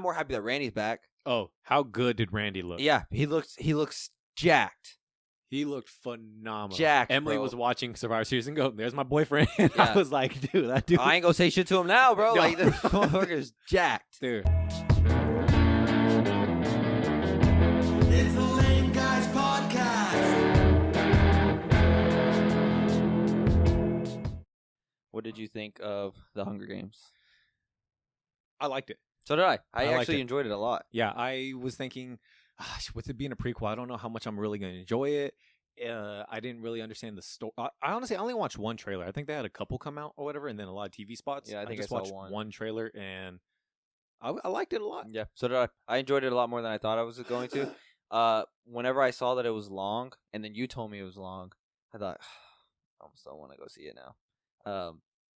more happy that Randy's back. Oh, how good did Randy look? Yeah, he looks jacked. He looked phenomenal. Jacked, Emily bro. was watching Survivor Series and go, "There's my boyfriend." Yeah. I was like, "Dude, that dude." I ain't gonna say shit to him now, bro. No. Like this motherfucker's jacked. Dude. It's the Lame Guys Podcast. What did you think of the Hunger Games? I liked it. So did I. I liked actually it. enjoyed it a lot. Yeah, I was thinking, with it being a prequel, I don't know how much I'm really going to enjoy it. I didn't really understand the story. I honestly only watched one trailer. I think they had a couple come out or whatever, and then a lot of TV spots. Yeah, I think I just saw watched one trailer, and I liked it a lot. Yeah, so did I. I enjoyed it a lot more than I thought I was going to. Whenever I saw that it was long, and then you told me it was long, I thought, I almost don't want to go see it now.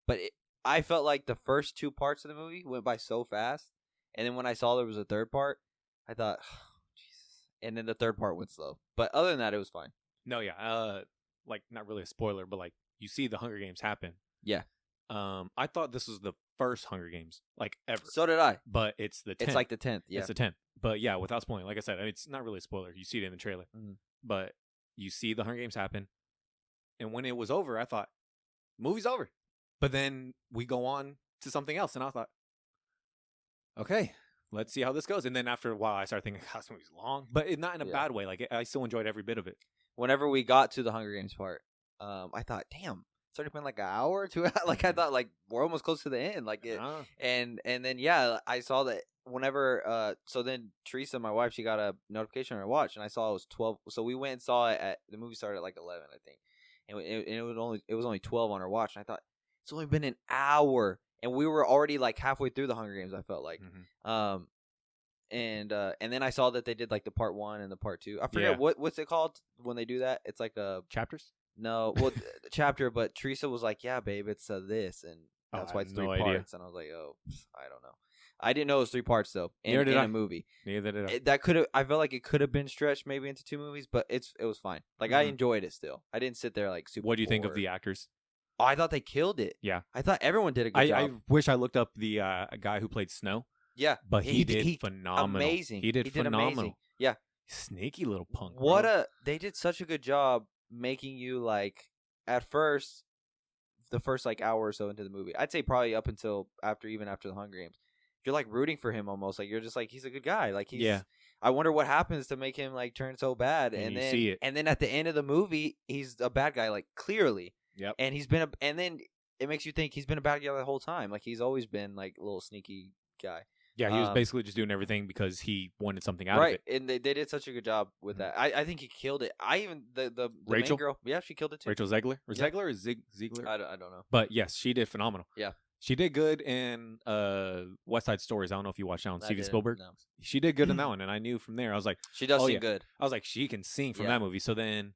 But I felt like the first two parts of the movie went by so fast, and then when I saw there was a third part, I thought, Jesus. And then the third part went slow. But other than that, it was fine. No, yeah, like not really a spoiler, but like you see the Hunger Games happen. Yeah. I thought this was the first Hunger Games like ever. So did I. But it's the 10th. It's like the 10th. Yeah. It's the 10th. But yeah, without spoiling, like I said, it's not really a spoiler. You see it in the trailer. Mm-hmm. But you see the Hunger Games happen. And when it was over, I thought, movie's over. But then we go on to something else. And I thought, okay, let's see how this goes. And then after a while, I started thinking, this movie's long. But not in a bad way. Like, I still enjoyed every bit of it. Whenever we got to the Hunger Games part, I thought, damn, it's already been like an hour or 2 hours. Like, I thought, like, we're almost close to the end. Like, and then, yeah, I saw that whenever, so then Teresa, my wife, she got a notification on her watch, and I saw it was 12. So we went and saw it the movie started at like 11, I think. And it was only 12 on her watch. And I thought, it's only been an hour. And we were already like halfway through the Hunger Games, I felt like. Mm-hmm. And then I saw that they did like the part 1 and the part 2. I forget what's it called when they do that. It's like a chapters. No, well, chapter. But Teresa was like, "Yeah, babe, it's this," and that's why it's 3 parts. And I was like, "Oh, I don't know." I didn't know it was 3 parts though in a movie. Neither did I. That could have. I felt like it could have been stretched maybe into 2 movies, but it was fine. Like I enjoyed it still. I didn't sit there like super. What do you think of the actors? Oh, I thought they killed it. Yeah, I thought everyone did a good job. I wish I looked up the guy who played Snow. Yeah, but he did phenomenal. Amazing. He did phenomenal. Amazing. Yeah, sneaky little punk. They did such a good job making you like at first, the first like hour or so into the movie. I'd say probably up until after the Hunger Games, you're like rooting for him almost. Like you're just like he's a good guy. Like I wonder what happens to make him like turn so bad. And then see it. And then at the end of the movie, he's a bad guy. Like clearly. Yep. And and then it makes you think he's been a bad guy the whole time. Like he's always been like a little sneaky guy. Yeah, he was basically just doing everything because he wanted something out of it. Right, and they did such a good job with that. I think he killed it. I even the Rachel? main girl, yeah, she killed it too. Rachel Zegler, or Zegler, or Ziegler? I don't know. But yes, she did phenomenal. Yeah, she did good in West Side Stories. I don't know if you watched that one, Steven Spielberg. No. She did good in that one, and I knew from there. I was like, she does sing good. I was like, she can sing from that movie. So then,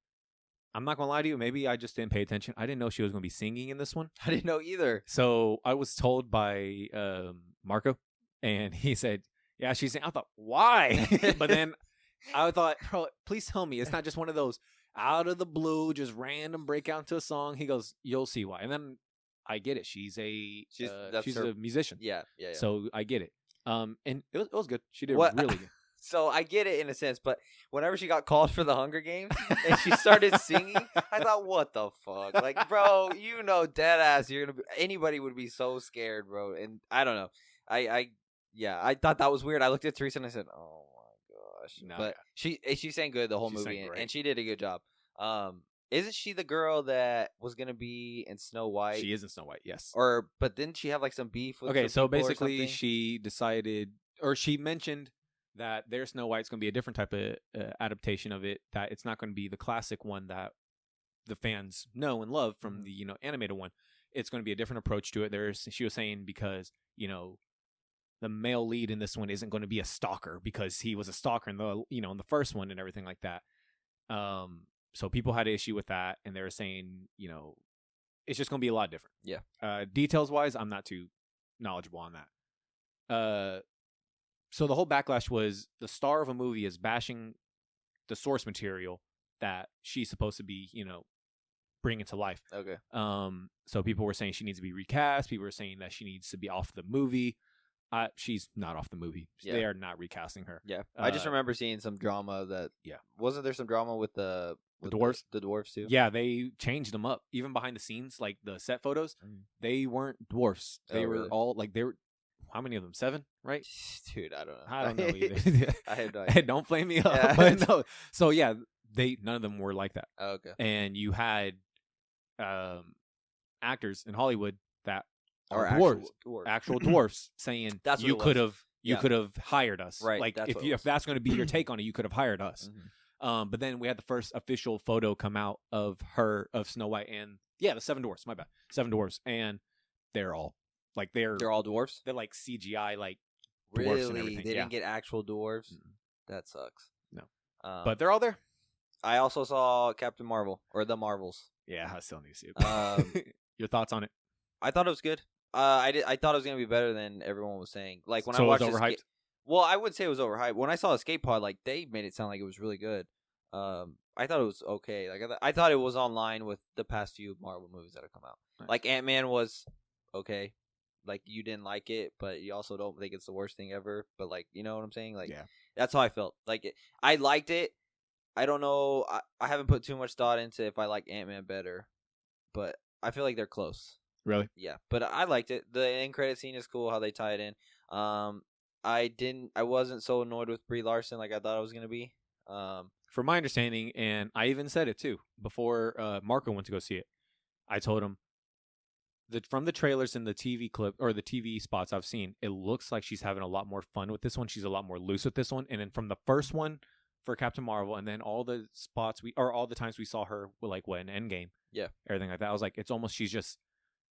I'm not gonna lie to you. Maybe I just didn't pay attention. I didn't know she was gonna be singing in this one. I didn't know either. So I was told by Marco, and he said, "Yeah, she's singing." I thought, why? But then I thought, bro, please tell me it's not just one of those out of the blue, just random break out into a song. He goes, "You'll see why." And then I get it. She's a musician. Yeah. So I get it. And it was good. She did really good. So I get it in a sense, but whenever she got called for the Hunger Games and she started singing, I thought, what the fuck? Like, bro, dead ass, anybody would be so scared, bro. And I don't know. I thought that was weird. I looked at Teresa and I said, oh my gosh. No, but she sang good the whole movie, and she did a good job. Isn't she the girl that was gonna be in Snow White? She is in Snow White, yes. But didn't she have like some beef with Okay, so basically she decided, or she mentioned that their Snow White's going to be a different type of adaptation of it, that it's not going to be the classic one that the fans know and love from the animated one. It's going to be a different approach to it. She was saying because the male lead in this one isn't going to be a stalker because he was a stalker in the in the first one and everything like that. So people had an issue with that, and they were saying it's just going to be a lot different. Yeah. Details wise, I'm not too knowledgeable on that. So the whole backlash was the star of a movie is bashing the source material that she's supposed to be, bringing to life. Okay. So people were saying she needs to be recast. People were saying that she needs to be off the movie. she's not off the movie. Yeah. They are not recasting her. Yeah, I just remember seeing some drama that. Yeah. Wasn't there some drama with the dwarves? The dwarves too. Yeah, they changed them up. Even behind the scenes, like the set photos, they weren't dwarfs. They were really? all like they were. How many of them? 7, right? Dude, I don't know. I don't know either. I have no Hey, idea. don't flame me up. Yeah. But no. So yeah, none of them were like that. Oh, okay. And you had actors in Hollywood that Or are actual dwarfs saying That's what you it could was. have hired us. Right, Like that's what it if was. that's going to be your take on it, you could have hired us. Mhm. But then we had the first official photo come out of Snow White and the 7 dwarfs. My bad, 7 dwarfs, and they're all like they're all dwarves. They're like CGI like dwarfs and Really, everything. they didn't get actual dwarves. That sucks. No, but but they're all there. I also saw Captain Marvel or the Marvels. Yeah, I still need to see it. Your thoughts on it? I thought it was good. I thought it was gonna be better than everyone was saying. Like when So I watched it was overhyped. Well, I would say it was overhyped. When I saw Escape Pod, like they made it sound like it was really good. I thought it was okay. Like I thought it was on line with the past few Marvel movies that have come out. Nice. Like Ant-Man was okay. Like you didn't like it, but you also don't think it's the worst thing ever. But like you know what I'm saying? Like that's how I felt. Like I liked it. I don't know. I haven't put too much thought into if I like Ant-Man better, but I feel like they're close. Really? Yeah, but I liked it. The end credit scene is cool. How they tie it in. I wasn't so annoyed with Brie Larson like I thought I was gonna be. From my understanding, and I even said it too before Marco went to go see it. I told him that from the trailers and the TV clip or the TV spots I've seen, it looks like she's having a lot more fun with this one. She's a lot more loose with this one. And then from the first one for Captain Marvel, and then all the spots all the times we saw her with like in Endgame, everything like that. I was like, it's almost she's just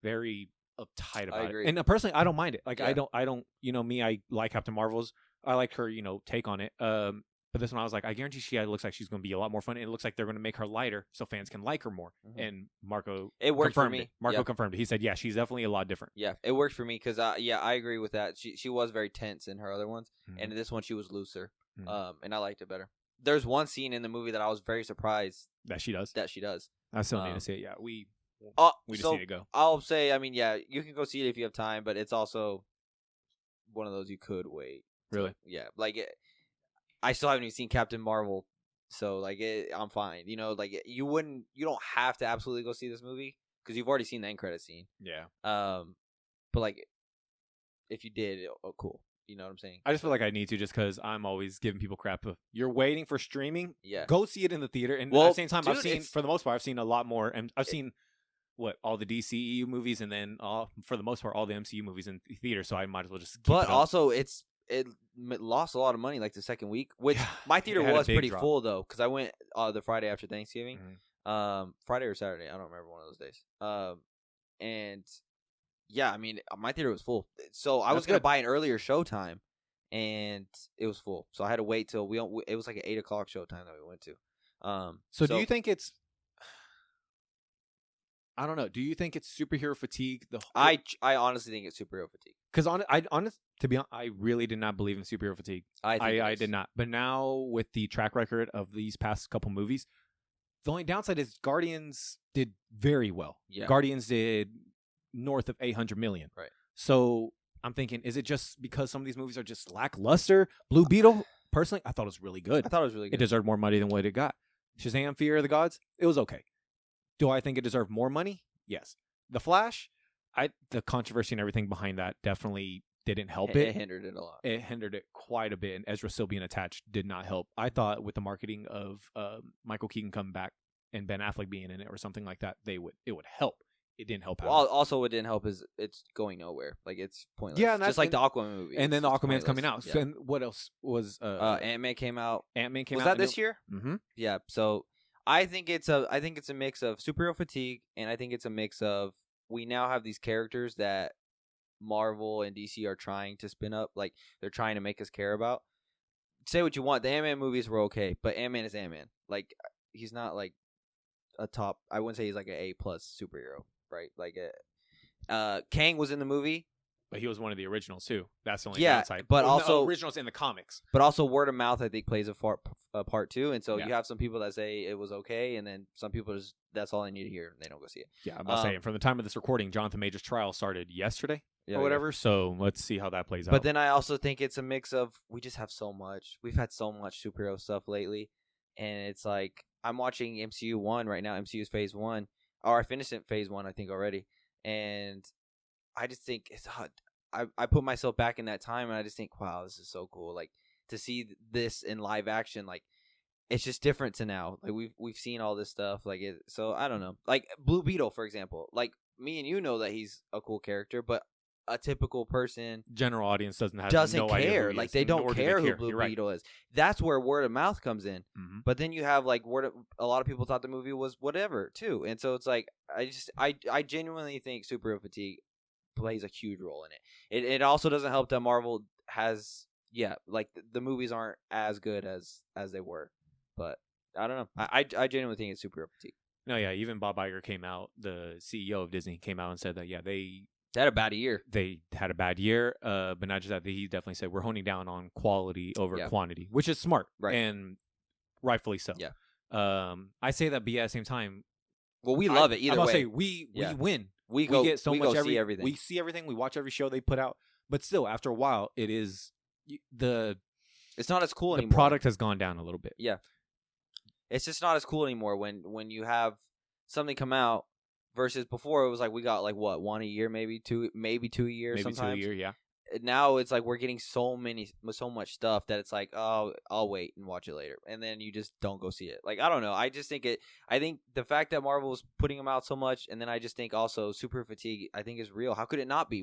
very uptight about it. And personally, I don't mind it. Like I don't. You know me, I like Captain Marvel's. I like her, take on it. But this one, I was like, I guarantee she looks like she's going to be a lot more fun. And it looks like they're going to make her lighter so fans can like her more. Mm-hmm. And Marco worked confirmed for me. It. Marco confirmed it. He said, yeah, she's definitely a lot different. Yeah, it worked for me because, I agree with that. She was very tense in her other ones. Mm-hmm. And in this one, she was looser. Mm-hmm. And I liked it better. There's one scene in the movie that I was very surprised. That she does? I still need to see it. Yeah, we just need to go. I'll say, I mean, yeah, you can go see it if you have time, but it's also one of those you could wait. Really? Yeah, like I still haven't even seen Captain Marvel, so like I'm fine. Like you don't have to absolutely go see this movie because you've already seen the end credit scene. Yeah. But like, if you did, cool. You know what I'm saying? I just feel like I need to just because I'm always giving people crap. You're waiting for streaming. Yeah. Go see it in the theater. And at the same time, for the most part, I've seen a lot more. And I've seen all the DCEU movies, and then for the most part, all the MCU movies in theater. So I might as well just. But also, it lost a lot of money like the second week, which my theater was pretty full though because I went the Friday after Thanksgiving, Friday or Saturday, I don't remember one of those days. And yeah, I mean my theater was full, so I was gonna buy an earlier showtime, and it was full, so I had to wait till it was like an 8:00 showtime that we went to. So do you think it's? I don't know. Do you think it's superhero fatigue? I honestly think it's superhero fatigue. Because to be honest, I really did not believe in superhero fatigue. I did not. But now with the track record of these past couple movies, the only downside is Guardians did very well. Yeah. Guardians did north of 800 million. Right. So I'm thinking, is it just because some of these movies are just lackluster? Blue Beetle, personally, I thought it was really good. It deserved more money than what it got. Shazam! Fear of the Gods, it was okay. Do I think it deserved more money? Yes. The Flash, the controversy and everything behind that definitely didn't help it. It hindered it a lot. It hindered it quite a bit, and Ezra still being attached did not help. I thought with the marketing of Michael Keaton coming back and Ben Affleck being in it or something like that, it would help. It didn't help. Well, also what didn't help is it's going nowhere. Like it's pointless. Yeah, just like the Aquaman movie. And then the Aquaman's coming out. Yeah. So, and what else was? Ant-Man came out. Was that this year? Mm-hmm. Yeah. So I think it's a mix of superhero fatigue, and I think it's a mix of we now have these characters that Marvel and DC are trying to spin up, like they're trying to make us care about. Say what you want, the Ant-Man movies were okay, but Ant-Man is Ant-Man. Like he's not like a top. I wouldn't say he's like an A+ superhero, right? Like Kang was in the movie. But he was one of the originals too. That's the only downside. But also originals in the comics. But also word of mouth, I think, plays a part too. And so you have some people that say it was okay, and then some people just that's all they need to hear, and they don't go see it. Yeah, I'm about saying from the time of this recording, Jonathan Major's trial started yesterday. Yeah, or whatever. So let's see how that plays out. But then I also think it's a mix of we just have so much. We've had so much superhero stuff lately, and it's like I'm watching MCU 1 right now. MCU's Phase 1, or I finished it Phase 1 I think already, and I just think it's hot. I put myself back in that time, and I just think, wow, this is so cool. Like to see this in live action, like it's just different to now. Like we've seen all this stuff, like it. So I don't know. Like Blue Beetle, for example. Like me and you know that he's a cool character, but a typical person, general audience doesn't no care. idea like they don't care who Blue Beetle is. That's where word of mouth comes in. Mm-hmm. But then you have like a lot of people thought the movie was whatever too, and so it's like I genuinely think superhero fatigue plays a huge role in it. It also doesn't help that Marvel has like the movies aren't as good as they were, but I don't know. I genuinely think it's superhero fatigue. No, yeah, even Bob Iger came out, the CEO of Disney came out and said that they had a bad year. They had a bad year, but not just that. He definitely said we're honing down on quality over quantity, which is smart, right, and rightfully so. Yeah. I say that, but at the same time, well, we love it either way. I'm gonna say we win. We get so much. See everything. We see everything. We watch every show they put out, but still, after a while, it's not as cool anymore. The product has gone down a little bit. Yeah, it's just not as cool anymore when you have something come out versus before it was like we got like what, one a year, maybe two a year, maybe sometimes 2 a year, yeah. Now it's like we're getting so much stuff that it's like, oh, I'll wait and watch it later, and then you just don't go see it. Like I don't know, I think the fact that Marvel's putting them out so much, and then I just think also super fatigue I think is real. How could it not be?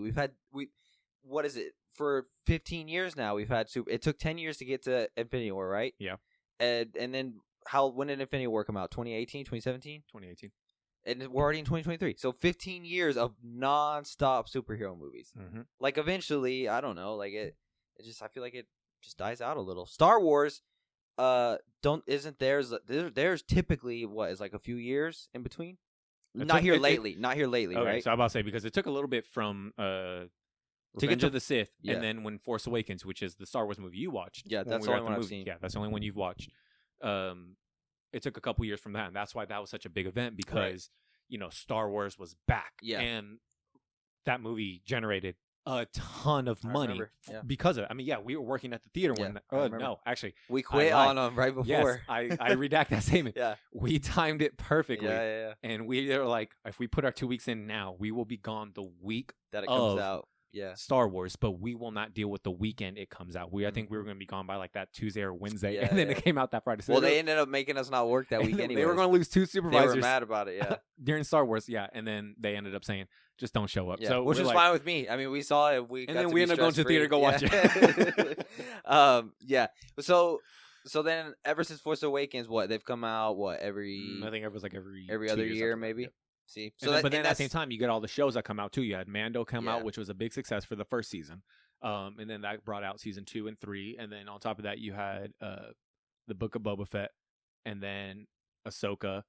What is it, for 15 years now we've had it took 10 years to get to Infinity War, right? Yeah. And then when did Infinity War come out? 2018, 2017? 2018. And we're already in 2023. So 15 years of non-stop superhero movies. Mm-hmm. Like eventually, I don't know, like it just, I feel like it just dies out a little. Star Wars isn't there's typically what is like a few years in between? Not here lately, okay, right? So I'm about to say, because it took a little bit from Revenge of the Sith, and then when Force Awakens, which is the Star Wars movie you watched. Yeah, that's the only one I've seen. Yeah, that's the only one you've watched. It took a couple years from that, and that's why that was such a big event, because Star Wars was back, and that movie generated a ton of money because of it. I mean, we were working at the theater when. No, actually, we quit on them right before. Yes, I redact that statement. Yeah, we timed it perfectly. Yeah. And we were like, if we put our 2 weeks in now, we will be gone the week that it comes out. Yeah, Star Wars, but we will not deal with the weekend it comes out. I think we were going to be gone by like that Tuesday or Wednesday, and then it came out that Friday. So well, they ended up making us not work that week anyway. They were going to lose 2 supervisors. They were mad about it, during Star Wars, and then they ended up saying, just don't show up. Yeah. So which was fine with me. I mean, we saw it. And then we ended up going to the theater to go watch it. So then, ever since Force Awakens, they've come out every? I think it was like every other year, maybe. See, but then at the same time, you get all the shows that come out too. You had Mando come out, which was a big success for the first season, and then that brought out season 2 and 3, and then on top of that, you had the Book of Boba Fett, and then Ahsoka.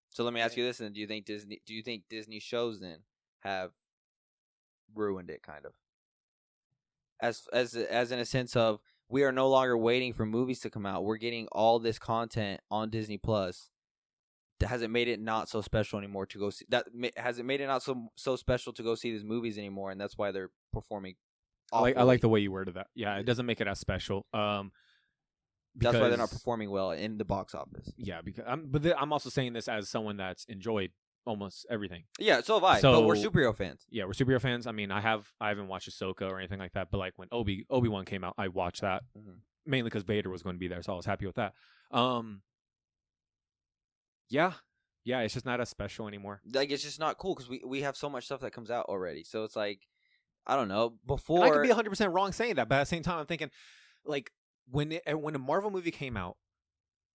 So let me ask you this: then, do you think Disney shows then have ruined it, kind of, as in a sense of we are no longer waiting for movies to come out; we're getting all this content on Disney Plus. Has it made it not so special anymore to go see that? Has it made it not so special to go see these movies anymore, and that's why they're performing? I like the way you worded that. Yeah, it doesn't make it as special. That's why they're not performing well in the box office. Yeah, because I'm also saying this as someone that's enjoyed almost everything. Yeah, so have I. But we're superhero fans. Yeah, we're superhero fans. I mean, I haven't watched Ahsoka or anything like that, but like when Obi-Wan came out, I watched that mainly because Vader was going to be there, so I was happy with that. Yeah, it's just not as special anymore. Like, it's just not cool because we have so much stuff that comes out already. So it's like, I don't know. Before, and I could be 100% wrong saying that, but at the same time, I'm thinking, like, when a Marvel movie came out,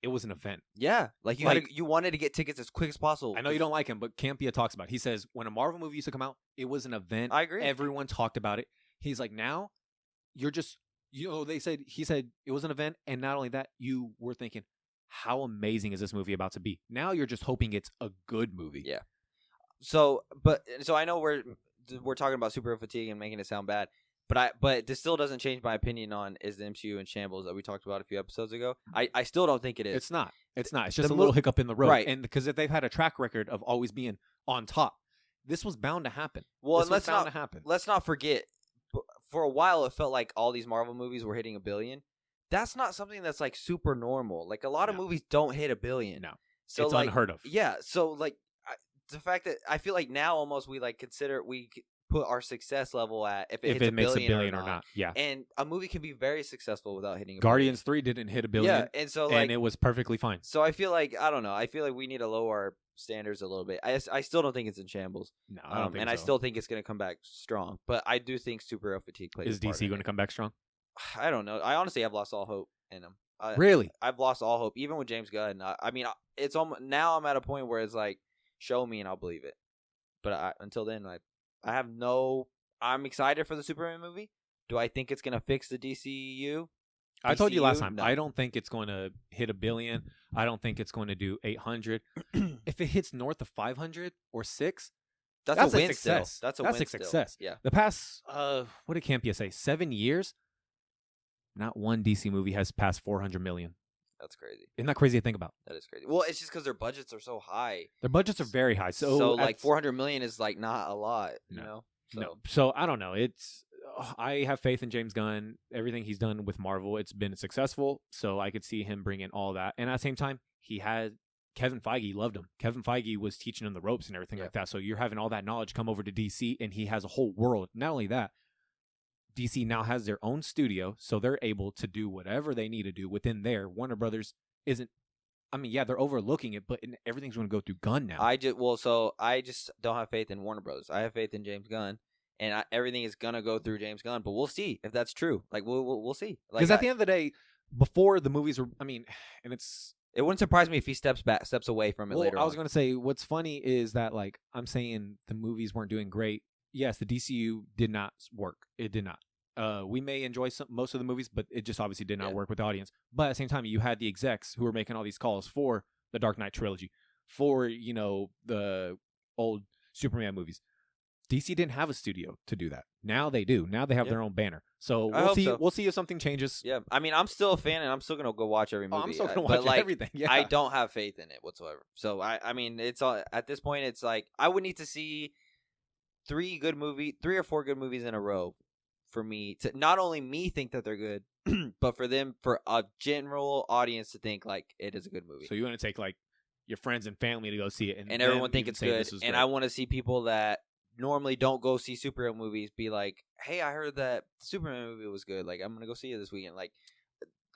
it was an event. Yeah, like you wanted to get tickets as quick as possible. I know you don't like him, but Campia talks about it. He says when a Marvel movie used to come out, it was an event. I agree. Everyone talked about it. He's like, now you're just, he said it was an event, and not only that, you were thinking, how amazing is this movie about to be? Now you're just hoping it's a good movie. Yeah. So I know we're talking about superhero fatigue and making it sound bad, but this still doesn't change my opinion on is the MCU in shambles that we talked about a few episodes ago. I still don't think it is. It's not. It's just a little hiccup in the road. Right. And because if they've had a track record of always being on top, this was bound to happen. Well, this and was bound to happen. let's not forget. For a while, it felt like all these Marvel movies were hitting $1 billion. That's not something that's like super normal. Like a lot of movies don't hit $1 billion. No, so it's like, unheard of. Yeah, so like the fact that I feel like now almost we like consider we put our success level at if it makes $1 billion or not. Yeah, and a movie can be very successful without hitting $1 Guardians 3 didn't hit $1 billion. Yeah, and so like, and it was perfectly fine. So I feel like I don't know. I feel like we need to lower our standards a little bit. I still don't think it's in shambles. No, I don't think and so. I still think it's going to come back strong. But I do think superhero fatigue plays. Is DC going to come back strong? I don't know. I honestly have lost all hope in them. Really? I've lost all hope, even with James Gunn. I mean, it's almost now I'm at a point where it's like, show me and I'll believe it. But until then, I have no. I'm excited for the Superman movie. Do I think it's going to fix the DCU? I told you last time, no. I don't think it's going to hit $1 billion. I don't think it's going to do 800. If it hits north of 500 or 6, that's a win success. Still. That's a win success. Yeah. The past, what did Campia say? 7 years? Not one DC movie has passed 400 million. That's crazy. Isn't that crazy to think about? That is crazy. Well, it's just because their budgets are so high. Their budgets are very high. So like 400 million is like not a lot, you know? So. No. So I don't know. I have faith in James Gunn. Everything he's done with Marvel, it's been successful. So I could see him bringing all that. And at the same time, he had Kevin Feige loved him. Kevin Feige was teaching him the ropes and everything like that. So you're having all that knowledge come over to DC, and he has a whole world. Not only that, DC now has their own studio, so they're able to do whatever they need to do within there. Warner Brothers isn't. I mean, yeah, they're overlooking it, but everything's going to go through Gunn now. I just don't have faith in Warner Brothers. I have faith in James Gunn, and everything is gonna go through James Gunn. But we'll see if that's true. Like we'll see. Because at the end of the day, before the movies were, I mean, and it wouldn't surprise me if he steps away from it later. I was going to say, what's funny is that like I'm saying the movies weren't doing great. Yes, the DCU did not work. It did not. We may enjoy most of the movies, but it just obviously did not work with the audience. But at the same time, you had the execs who were making all these calls for the Dark Knight trilogy, for the old Superman movies. DC didn't have a studio to do that. Now they do. Now they have their own banner. So we'll see. We'll see if something changes. Yeah, I mean, I'm still a fan, and I'm still gonna go watch every movie. I'm still gonna watch everything. Yeah. I don't have faith in it whatsoever. So I mean, it's all at this point. It's like I would need to see 3 or 4 good movies in a row for me to not only me think that they're good, but for a general audience to think like it is a good movie. So you want to take like your friends and family to go see it, and everyone think it's good. And I want to see people that normally don't go see superhero movies be like, hey, I heard that Superman movie was good. Like, I'm going to go see it this weekend. Like,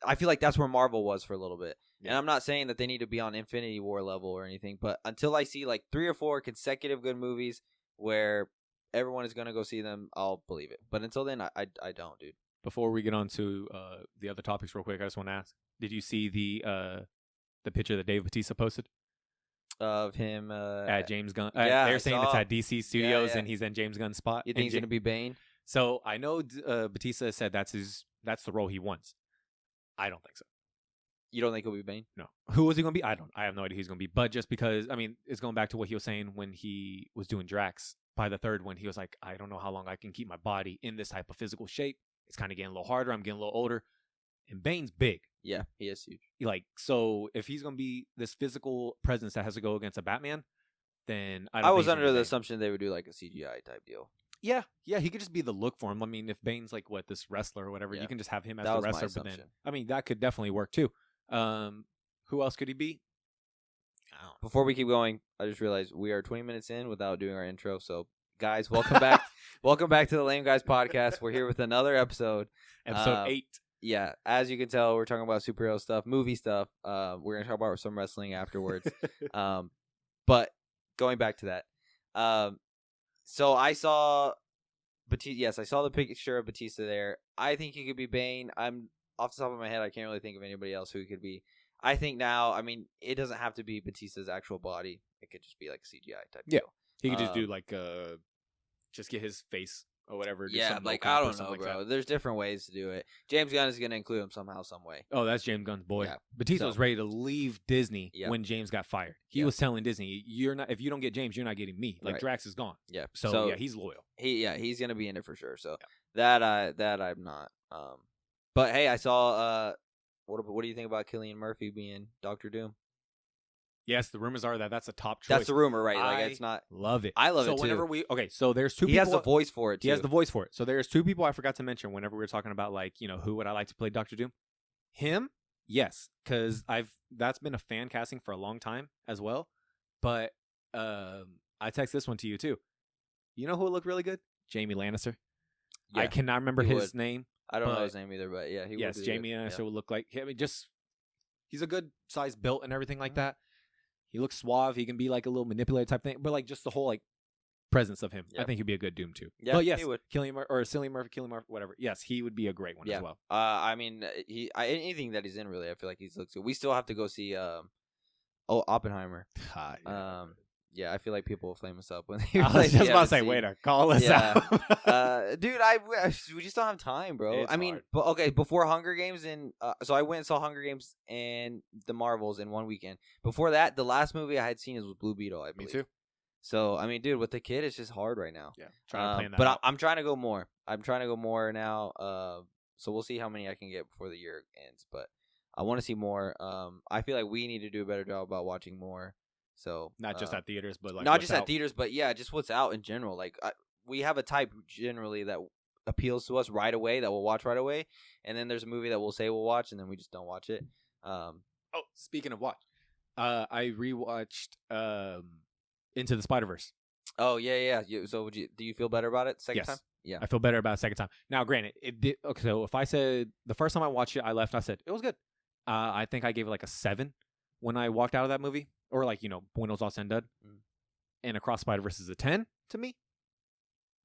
I feel like that's where Marvel was for a little bit. Yeah. And I'm not saying that they need to be on Infinity War level or anything, but until I see like 3 or 4 consecutive good movies where everyone is going to go see them, I'll believe it. But until then, I don't, dude. Before we get on to the other topics real quick, I just want to ask, did you see the picture that Dave Bautista posted? Of him at James Gunn. Yeah, they're saying it's at DC Studios and he's in James Gunn's spot. You think he's going to be Bane? So I know Bautista said that's the role he wants. I don't think so. You don't think he'll be Bane? No. Who is he going to be? I have no idea who he's going to be. But just because, I mean, it's going back to what he was saying when he was doing Drax by the third, when he was like, I don't know how long I can keep my body in this type of physical shape. It's kind of getting a little harder. I'm getting a little older. And Bane's big. Yeah, he is huge. Like, so if he's going to be this physical presence that has to go against a Batman, then I was under the assumption they would do like a CGI type deal. Yeah, he could just be the look for him. I mean, if Bane's like this wrestler or whatever, you can just have him as the wrestler. But then, I mean, that could definitely work too. Who else could he be? Before we keep going, I just realized we are 20 minutes in without doing our intro. So, guys, welcome back. Welcome back to the Lame Guys podcast. We're here with another episode. Episode 8. Yeah, as you can tell, we're talking about superhero stuff, movie stuff. We're going to talk about some wrestling afterwards. But going back to that. So I saw Batista. Yes, I saw the picture of Batista there. I think he could be Bane. I'm off the top of my head, I can't really think of anybody else who he could be. I think now, I mean, it doesn't have to be Batista's actual body. It could just be like a CGI type deal. He could just do like just get his face or whatever. Yeah, like I don't know, bro. There's different ways to do it. James Gunn is going to include him somehow, some way. Oh, that's James Gunn's boy. Yeah. Batista was ready to leave Disney when James got fired. He was telling Disney, "You're not. If you don't get James, you're not getting me. Like Drax is gone." Yeah. So yeah, he's loyal. He's going to be in it for sure. So that I'm not. But hey, I saw. What do you think about Cillian Murphy being Doctor Doom? Yes, the rumors are that that's a top choice. That's the rumor, right? Like it's not. Love it. I love it So too. whenever so there's two. He people, has the voice for it too. He has the voice for it. So there's two people I forgot to mention whenever we were talking about like who would I like to play Doctor Doom. Him, yes, because that's been a fan casting for a long time as well. But I text this one to you too. You know who would look really good? Jamie Lannister. Yeah, I cannot remember his name. I don't know his name either, but yeah, he yes, would Jamie Lannister would look like. I mean, he's a good size built and everything like that. He looks suave. He can be like a little manipulative type thing, but like just the whole like presence of him. Yep. I think he'd be a good Doom too. Yeah, but yes, he would. Cillian Murphy, whatever. Yes, he would be a great one as well. I mean, anything that he's in really, I feel like he looks good. We still have to go see Oppenheimer. Yeah, I feel like people will flame us up when they. I was just about to say, waiter, call us out. Dude, we just don't have time, bro. It's hard. But okay, before Hunger Games so I went and saw Hunger Games and the Marvels in one weekend. Before that, the last movie I had seen was Blue Beetle. I believe. Me too. So I mean, dude, with the kid, it's just hard right now. Yeah, trying to plan that. But out. I'm trying to go more. I'm trying to go more now. So we'll see how many I can get before the year ends. But I want to see more. I feel like we need to do a better job about watching more. So not just at theaters, but like not just at theaters, but yeah, just what's out in general. Like we have a type generally that appeals to us right away that we'll watch right away, and then there's a movie that we'll say we'll watch, and then we just don't watch it. Speaking of watch, I rewatched Into the Spider-Verse. Oh yeah. So do you feel better about it second time? Yeah, I feel better about it second time. Now, granted, it did. Okay, so if I said the first time I watched it, I left. I said it was good. I think I gave it like a 7 when I walked out of that movie. Or like, when it was all said and done. And Across Spider-Verse is a 10 to me.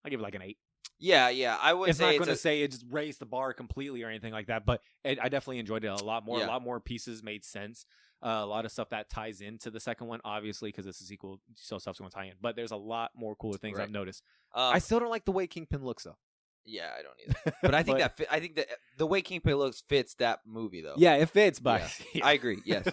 I give it like an 8. Yeah. I wouldn't say it's not going to say it just raised the bar completely or anything like that. But I definitely enjoyed it a lot more. A lot more pieces made sense. A lot of stuff that ties into the second one, obviously, because it's a sequel, so stuff's going to tie in. But there's a lot more cooler things I've noticed. I still don't like the way Kingpin looks, though. Yeah, I don't either. But I think I think that the way Kingpin looks fits that movie, though. Yeah, it fits, but I agree. Yes.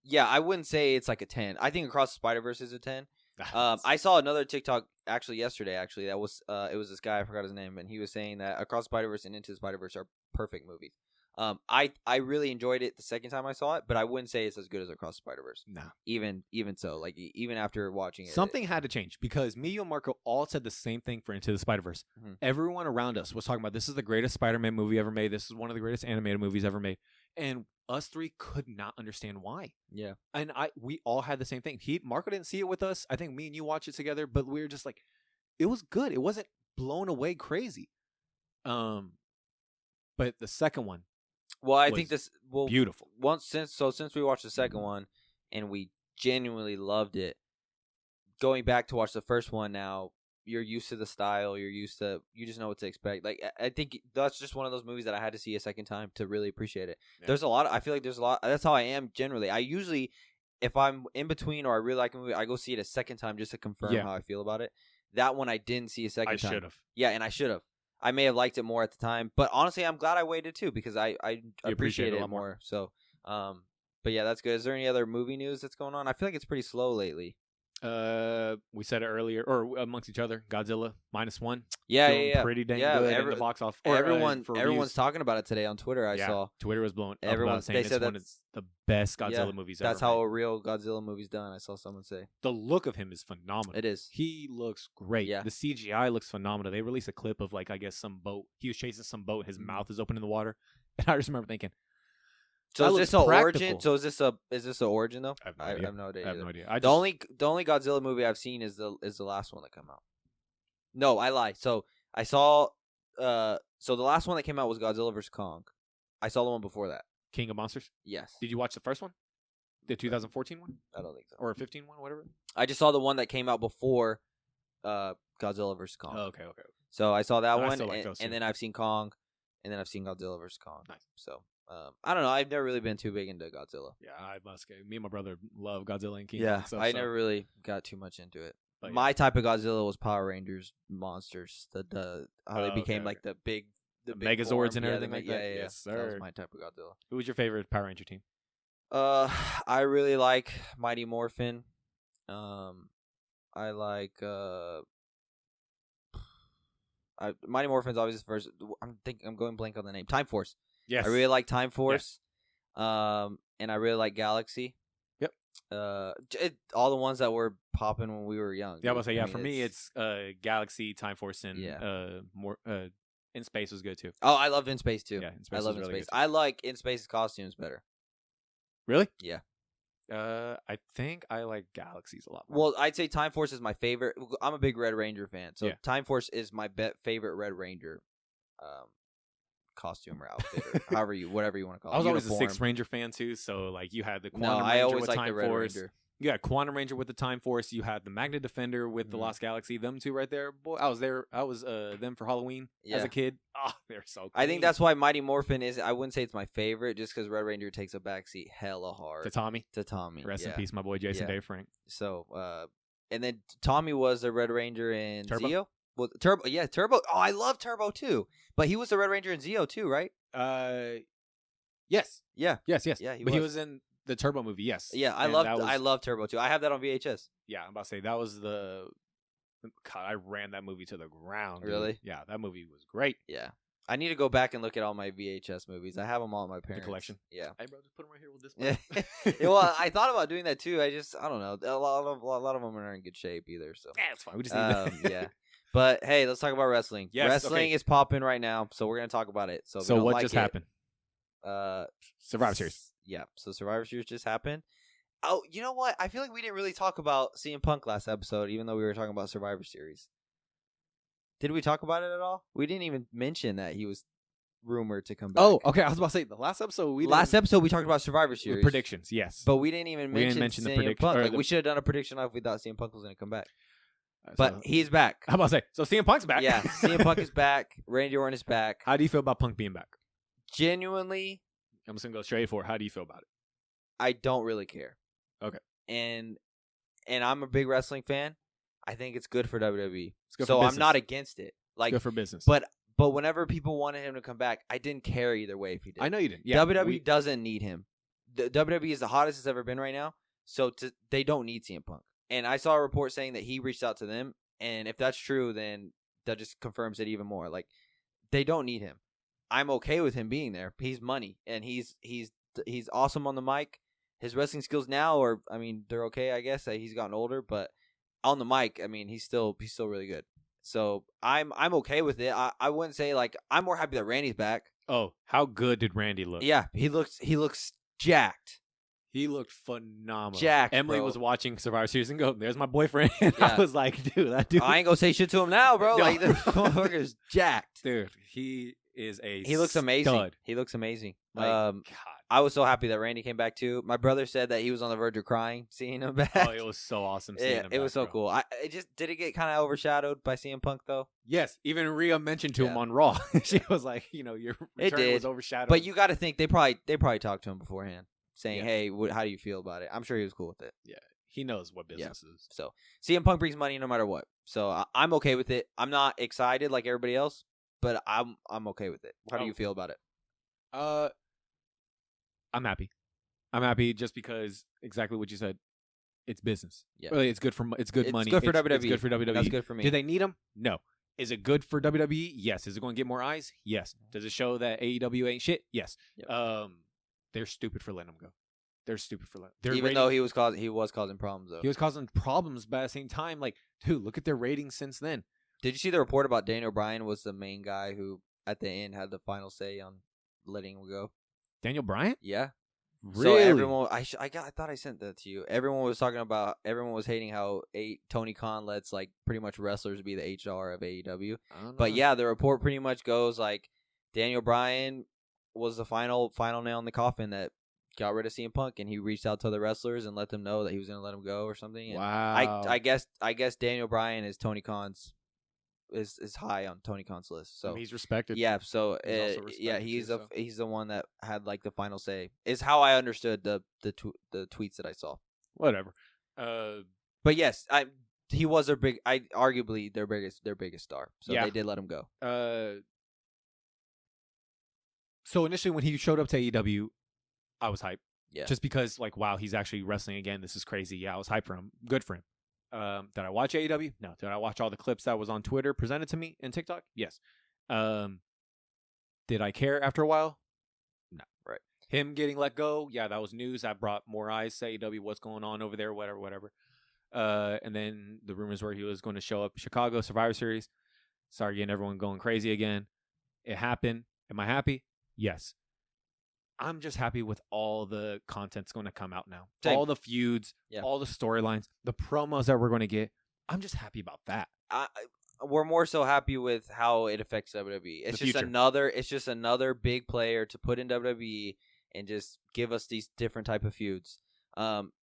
Yeah, I wouldn't say it's like a 10. I think Across the Spider-Verse is a 10. I saw another TikTok yesterday. That was it was this guy, I forgot his name, and he was saying that Across the Spider-Verse and Into the Spider-Verse are perfect movies. I really enjoyed it the second time I saw it, but I wouldn't say it's as good as Across the Spider-Verse. No. Even so, like even after watching it. Something had to change because me and Marco all said the same thing for Into the Spider-Verse. Mm-hmm. Everyone around us was talking about this is the greatest Spider-Man movie ever made. This is one of the greatest animated movies ever made. And us three could not understand why. Yeah. And we all had the same thing. Marco didn't see it with us. I think me and you watched it together, but we were just like, it was good. It wasn't blown away crazy. But the second one. Well, I think beautiful. Since we watched the second one and we genuinely loved it, going back to watch the first one now, you're used to the style. You just know what to expect. Like I think that's just one of those movies that I had to see a second time to really appreciate it. Yeah. I feel like there's a lot. That's how I am generally. I usually, if I'm in between or I really like a movie, I go see it a second time just to confirm how I feel about it. That one I didn't see a second time. I should have. Yeah, and I should have. I may have liked it more at the time, but honestly, I'm glad I waited too because I appreciate it more. So, but yeah, that's good. Is there any other movie news that's going on? I feel like it's pretty slow lately. We said it earlier, or amongst each other, Godzilla -1. Yeah. Pretty dang good in the box office. Everyone's talking about it today on Twitter. I saw Twitter was blown. Everyone saying it's one of the best Godzilla movies ever. That's how a real Godzilla movie's done. I saw someone say the look of him is phenomenal. It is. He looks great. Yeah. The CGI looks phenomenal. They released a clip of I guess some boat. He was chasing some boat. His mouth is open in the water, and I just remember thinking. So is this an origin? So is this an origin though? I have no idea. The only Godzilla movie I've seen is the last one that came out. No, I lie. So I saw so the last one that came out was Godzilla vs. Kong. I saw the one before that. King of Monsters? Yes. Did you watch the first one? The 2014 one? I don't think so. Or 15 one, whatever. I just saw the one that came out before Godzilla vs. Kong. Oh, okay. So I saw that one and then I've seen Kong and then I've seen Godzilla vs. Kong. Nice. So I don't know. I've never really been too big into Godzilla. Yeah, I must say. Me and my brother love Godzilla and King. Yeah, I never really got too much into it. But my type of Godzilla was Power Rangers monsters. How they became like the big Megazords form. And everything like that. Yeah. Yes, sir. That was my type of Godzilla. Who was your favorite Power Ranger team? I really like Mighty Morphin. I like Mighty Morphin's obviously the first. I'm going blank on the name. Time Force. Yes. I really like Time Force. Yes. And I really like Galaxy. All the ones that were popping when we were young. Yeah, I was say for me it's Galaxy, Time Force, and more In Space was good too. Oh, I love In Space too. Yeah, In Space I love In really Space. good. I like In Space's costumes better. Really? Yeah. I think I like Galaxies a lot more. Well, I'd say Time Force is my favorite. I'm a big Red Ranger fan, so Time Force is my favorite Red Ranger costume or outfit, or whatever you want to call it. I was always a Sixth Ranger fan too, so like you had the Quantum Ranger I always with liked Time the Red Force. Ranger. You had Quantum Ranger with the Time Force. You had the Magna Defender with the Lost Galaxy. Them two right there. Boy, I was there. I was them for Halloween as a kid. Oh, they're so cool. I think that's why Mighty Morphin is. I wouldn't say it's my favorite, just because Red Ranger takes a backseat hella hard. To Tommy. Rest in peace, my boy Jason Dave Frank. So, and then Tommy was the Red Ranger in Turbo? Zeo. Well, Turbo, Turbo. Oh, I love Turbo too. But he was the Red Ranger in Zeo too, right? Yes. Yeah. Yes. Yeah, he was in the Turbo movie. Yes. Yeah, I love Turbo too. I have that on VHS. Yeah, I'm about to say that was the. God, I ran that movie to the ground. Really? Dude. Yeah, that movie was great. Yeah. I need to go back and look at all my VHS movies. I have them all at my parents' The collection. Yeah. Hey, bro, just put them right here with this. Yeah. Yeah, well, I thought about doing that too. I don't know. A lot of them are in good shape either. So yeah, it's fine. We just need that. Yeah. But hey, let's talk about wrestling. Yes, wrestling is popping right now, so we're gonna talk about it. So what just happened? Survivor Series. Yeah. So Survivor Series just happened. Oh, you know what? I feel like we didn't really talk about CM Punk last episode, even though we were talking about Survivor Series. Did we talk about it at all? We didn't even mention that he was rumored to come back. Oh, okay. I was about to say the last episode we talked about Survivor Series predictions. Yes, but we didn't even mention the CM prediction. Punk. Like, we should have done a prediction if we thought CM Punk was going to come back. But so, he's back. I'm about to say so. CM Punk's back. Yeah, CM Punk is back. Randy Orton is back. How do you feel about Punk being back? Genuinely, I'm just gonna go straight for it. How do you feel about it? I don't really care. Okay. And I'm a big wrestling fan. I think it's good for WWE. It's good so for I'm not against it. Like, it's good for business. But whenever people wanted him to come back, I didn't care either way if he did. I know you didn't. Yeah, WWE doesn't need him. The WWE is the hottest it's ever been right now. So they don't need CM Punk. And I saw a report saying that he reached out to them. And if that's true, then that just confirms it even more. Like, they don't need him. I'm okay with him being there. He's money, and he's awesome on the mic. His wrestling skills now they're okay, I guess. He's gotten older, but on the mic, he's still really good. So I'm okay with it. I wouldn't say like I'm more happy that Randy's back. Oh, how good did Randy look? Yeah, he looks jacked. He looked phenomenal. Jacked. Emily bro. was watching Survivor Series and go, "There's my boyfriend." I was like, "Dude, that dude." I ain't gonna say shit to him now, bro. Like, the motherfucker's jacked. Dude, he is a. He looks amazing. Stud. He looks amazing. Like, God. I was so happy that Randy came back too. My brother said that he was on the verge of crying seeing him back. Oh, it was so awesome seeing him back. It was so bro. cool. Did it get kind of overshadowed by CM Punk though? Yes, even Rhea mentioned to him on Raw. She was like, your return was overshadowed. But you got to think they probably talked to him beforehand, saying, "Hey, how do you feel about it?" I'm sure he was cool with it. Yeah, he knows what business is. So CM Punk brings money no matter what. So I'm okay with it. I'm not excited like everybody else, but I'm okay with it. How do you feel about it? I'm happy. I'm happy just because exactly what you said. It's business. Yeah, really, it's good for money. It's good for WWE. It's good for WWE. That's good for me. Do they need him? No. Is it good for WWE? Yes. Is it going to get more eyes? Yes. Does it show that AEW ain't shit? Yes. Yep. They're stupid for letting him go. They're stupid for letting. Even though he was causing problems though. He was causing problems, but at the same time, like, dude, look at their ratings since then. Did you see the report about Daniel Bryan was the main guy who at the end had the final say on letting him go? Daniel Bryan? Yeah. Really? So everyone, I thought I sent that to you. Everyone was hating how Tony Khan lets like pretty much wrestlers be the HR of AEW. But yeah, the report pretty much goes like Daniel Bryan was the final nail in the coffin that got rid of CM Punk, and he reached out to the wrestlers and let them know that he was going to let him go or something. And wow. I guess Daniel Bryan is Tony Khan's is high on Tony Khan's list. So he's respected. Yeah, so he's the one that had like the final say. Is how I understood the tweets that I saw. Whatever. But yes, he was arguably their biggest star. So they did let him go. So initially when he showed up to AEW, I was hyped. Yeah. Just because like, wow, he's actually wrestling again. This is crazy. Yeah, I was hyped for him. Good for him. Did I watch AEW? No. Did I watch all the clips that was on Twitter presented to me and TikTok? Yes. Did I care after a while? No. Right. Him getting let go, yeah, that was news. That brought more eyes to AEW. What's going on over there? Whatever. And then the rumors were he was going to show up Chicago Survivor Series. Started getting everyone going crazy again. It happened. Am I happy? Yes. I'm just happy with all the content's going to come out now. Same. All the feuds, all the storylines, the promos that we're going to get. I'm just happy about that. We're more so happy with how it affects WWE. It's just another big player to put in WWE and just give us these different type of feuds.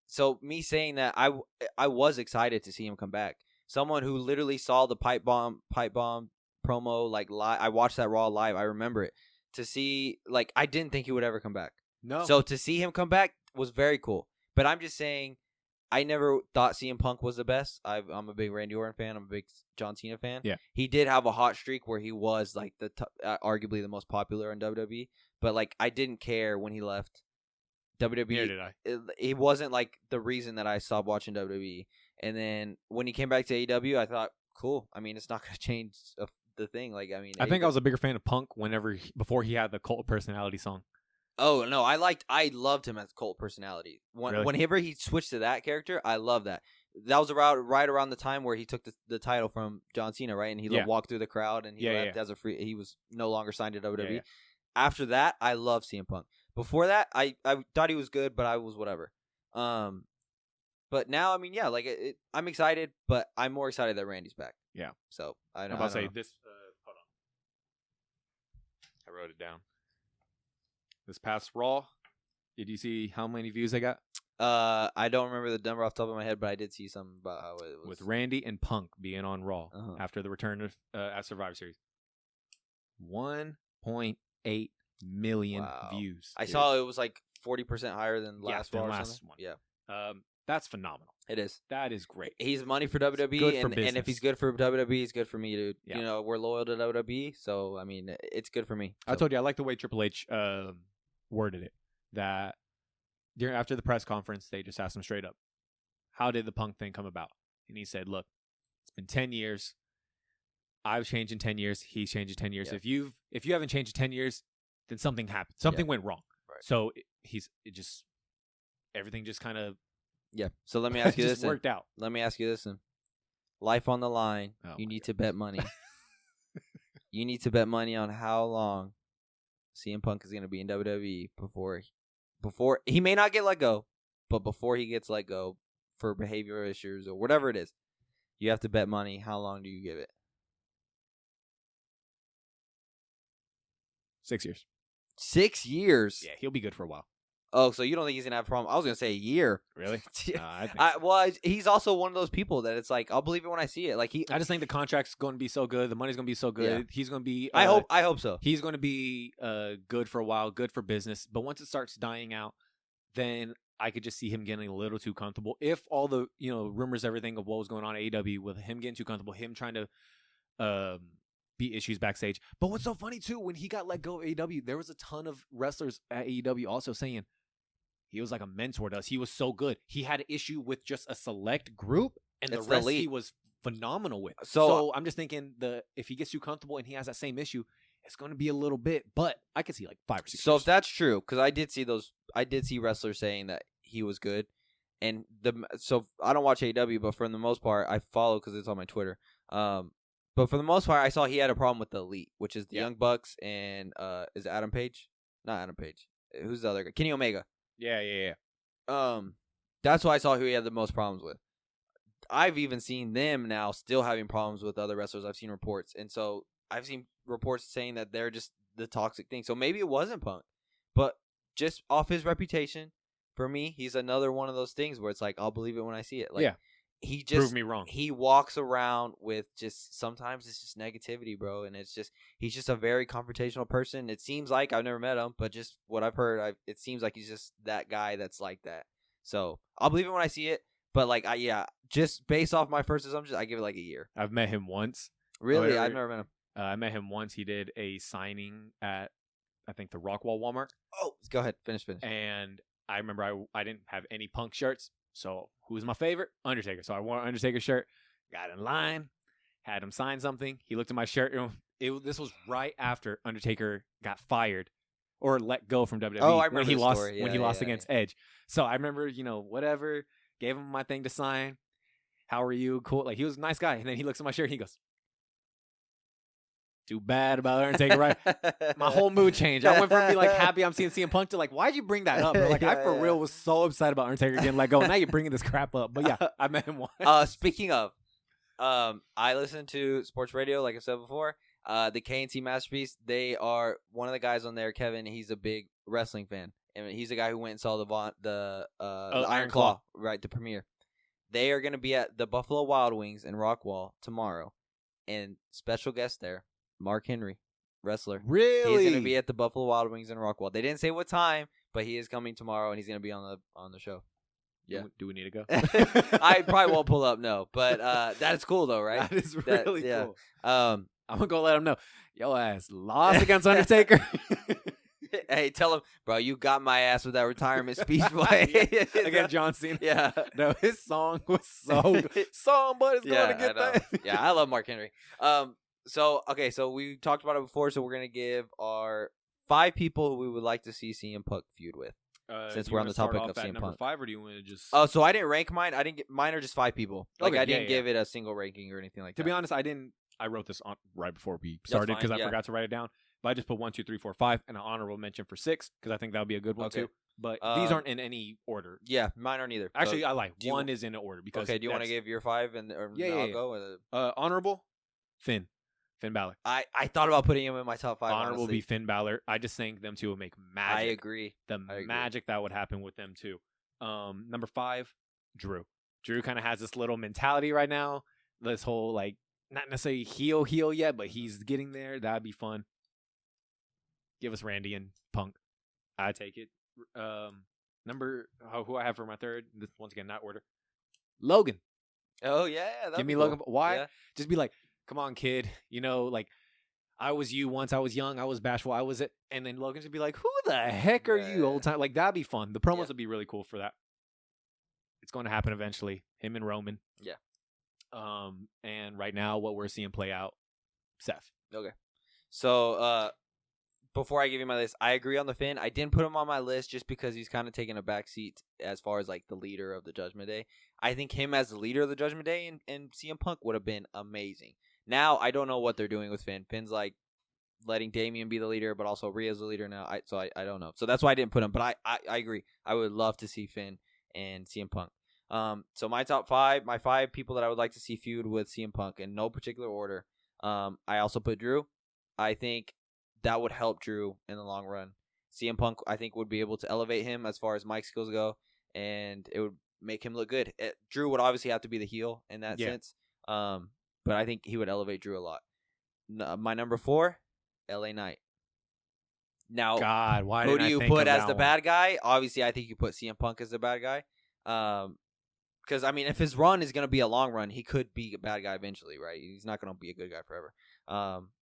So me saying that, I was excited to see him come back. Someone who literally saw the pipe bomb promo like live. I watched that Raw live. I remember it. To see, like, I didn't think he would ever come back. No. So to see him come back was very cool. But I'm just saying, I never thought CM Punk was the best. I'm a big Randy Orton fan. I'm a big John Cena fan. Yeah. He did have a hot streak where he was like arguably the most popular in WWE. But like, I didn't care when he left WWE. Neither did I. It wasn't like the reason that I stopped watching WWE. And then when he came back to AEW, I thought, cool. I mean, it's not going to change the thing. Like, I mean, I think I was a bigger fan of Punk before he had the cult personality song. Oh no, I loved him as cult personality. Whenever he switched to that character, I love that. That was right around the time where he took the title from John Cena, right? And he walked through the crowd and he left as a free. He was no longer signed to WWE. Yeah. After that, I loved CM Punk. Before that, I thought he was good, but I was whatever. But now, I mean, yeah, like I'm excited, but I'm more excited that Randy's back. Yeah. So I'm about to say this. Hold on. I wrote it down. This past Raw, did you see how many views I got? I don't remember the number off the top of my head, but I did see something about how it was. With Randy and Punk being on Raw after the return of at Survivor Series. 1.8 million views. I saw it was like 40% higher than last Raw or something. One. Yeah. That's phenomenal. It is. That is great. He's money for WWE, and if he's good for WWE, he's good for me, dude. Yeah. You know, we're loyal to WWE, so I mean, it's good for me. So. I told you I like the way Triple H worded it. That after the press conference, they just asked him straight up, "How did the Punk thing come about?" And he said, "Look, it's been 10 years. I've changed in 10 years. He's changed in 10 years. Yep. If you haven't changed in 10 years, then something happened. Something went wrong. Right. So everything just kind of." Yeah. So let me ask you this. Worked out. Let me ask you this. Life on the line. Oh you need to bet money. You need to bet money on how long CM Punk is going to be in WWE before he may not get let go, but before he gets let go for behavioral issues or whatever it is, you have to bet money. How long do you give it? 6 years. 6 years? Yeah, he'll be good for a while. Oh, so you don't think he's going to have a problem? I was going to say a year. Really? I think so. Well, he's also one of those people that it's like, I'll believe it when I see it. Like I just think the contract's going to be so good. The money's going to be so good. Yeah. He's going to be... I hope so. He's going to be good for a while, good for business. But once it starts dying out, then I could just see him getting a little too comfortable. If all the rumors, everything of what was going on at AEW, with him getting too comfortable, him trying to be issues backstage. But what's so funny, too, when he got let go of AEW, there was a ton of wrestlers at AEW also saying, he was like a mentor to us. He was so good. He had an issue with just a select group, and the rest he was phenomenal with. So I'm just thinking, if he gets too comfortable and he has that same issue, it's going to be a little bit. But I could see like 5 or 6 So years. if that's true, because I did see wrestlers saying that he was good, and so I don't watch AEW, but for the most part, I follow because it's on my Twitter. But for the most part, I saw he had a problem with the Elite, which is the Young Bucks and is it Adam Page? Not Adam Page. Who's the other guy? Kenny Omega. Yeah. That's why I saw who he had the most problems with. I've even seen them now still having problems with other wrestlers. I've seen reports, and so I've seen reports saying that they're just the toxic thing. So maybe it wasn't Punk, but just off his reputation, for me, he's another one of those things where it's like I'll believe it when I see it. Like, he just prove me wrong. He walks around with just sometimes it's just negativity, bro, and he's just a very confrontational person. It seems like I've never met him, but just what I've heard, it seems like he's just that guy that's like that. So I'll believe it when I see it, but like just based off my first assumption, I give it like a year. I've met him once. Really, I've never met him. I met him once. He did a signing at I think the Rockwall Walmart. Oh, go ahead, finish. And I remember I didn't have any Punk shirts. So who was my favorite? Undertaker. So I wore an Undertaker shirt, got in line, had him sign something. He looked at my shirt. This was right after Undertaker got fired or let go from WWE Oh, I remember when he this lost story. when he Yeah, lost yeah, against Edge. So I remember, whatever, gave him my thing to sign. How are you? Cool. Like, he was a nice guy. And then he looks at my shirt and he goes, too bad about Undertaker, right? My whole mood changed. I went from being like happy I'm seeing CM Punk to like, why'd you bring that up? Bro? Like, I for real was so upset about Undertaker getting let go. Now you're bringing this crap up. But yeah, I met him once. Speaking of, I listen to sports radio, like I said before. The KNT Masterpiece, they are one of the guys on there, Kevin. He's a big wrestling fan, and he's the guy who went and saw the Iron Claw, right, the premiere. They are going to be at the Buffalo Wild Wings in Rockwall tomorrow, and special guest there, Mark Henry, wrestler. Really? He's going to be at the Buffalo Wild Wings in Rockwall. They didn't say what time, but he is coming tomorrow, and he's going to be on the show. Yeah. Do we need to go? I probably won't pull up, no, but that's cool though, right? That is really cool. I'm gonna go let him know. Yo ass lost against Undertaker. Hey, tell him, bro, you got my ass with that retirement speech play against John Cena. Yeah, no, his song was so good. Somebody's gonna get that. Yeah, I love Mark Henry. So we talked about it before, so we're gonna give our 5 people who we would like to see CM Punk feud with. Since we're on the topic of CM Punk, 5, or do you want to just? Oh, so I didn't rank mine. Mine are just 5 people. Like okay, I didn't give it a single ranking or anything like that. To be honest, I didn't. I wrote this on right before we started because I forgot to write it down. But I just put 1, 2, 3, 4, 5, and an honorable mention for 6 because I think that would be a good one too. But these aren't in any order. Yeah, mine aren't either. Actually, I like one is in order because. Okay, do you want to give your 5 and I'll go with honorable? Finn Balor. I thought about putting him in my top 5. Honorable would be Finn Balor. I just think them two would make magic. I agree. Magic that would happen with them too. Number 5, Drew. Drew kind of has this little mentality right now. This whole like not necessarily heel yet, but he's getting there. That'd be fun. Give us Randy and Punk. I take it. Who I have for my 3rd. This once again not order. Logan. Oh yeah, give me Logan. Why? Yeah. Just be like, come on, kid. Like, I was you once. I was young. I was bashful. I was it. And then Logan should be like, who the heck are you, old time? Like, that'd be fun. The promos would be really cool for that. It's going to happen eventually. Him and Roman. Yeah. And right now, what we're seeing play out, Seth. Okay. So, before I give you my list, I agree on the Finn. I didn't put him on my list just because he's kind of taking a back seat as far as like the leader of the Judgment Day. I think him as the leader of the Judgment Day and CM Punk would have been amazing. Now, I don't know what they're doing with Finn. Finn's like letting Damian be the leader, but also Rhea's the leader now. I don't know. So that's why I didn't put him. But I agree. I would love to see Finn and CM Punk. So my top 5, my 5 people that I would like to see feud with CM Punk in no particular order. I also put Drew. I think that would help Drew in the long run. CM Punk, I think, would be able to elevate him as far as mic skills go, and it would make him look good. Drew would obviously have to be the heel in that sense, but I think he would elevate Drew a lot. My number 4, LA Knight. Now, God, why who do you put as the bad guy? Obviously, I think you put CM Punk as the bad guy. Because, I mean, if his run is going to be a long run, he could be a bad guy eventually, right? He's not going to be a good guy forever.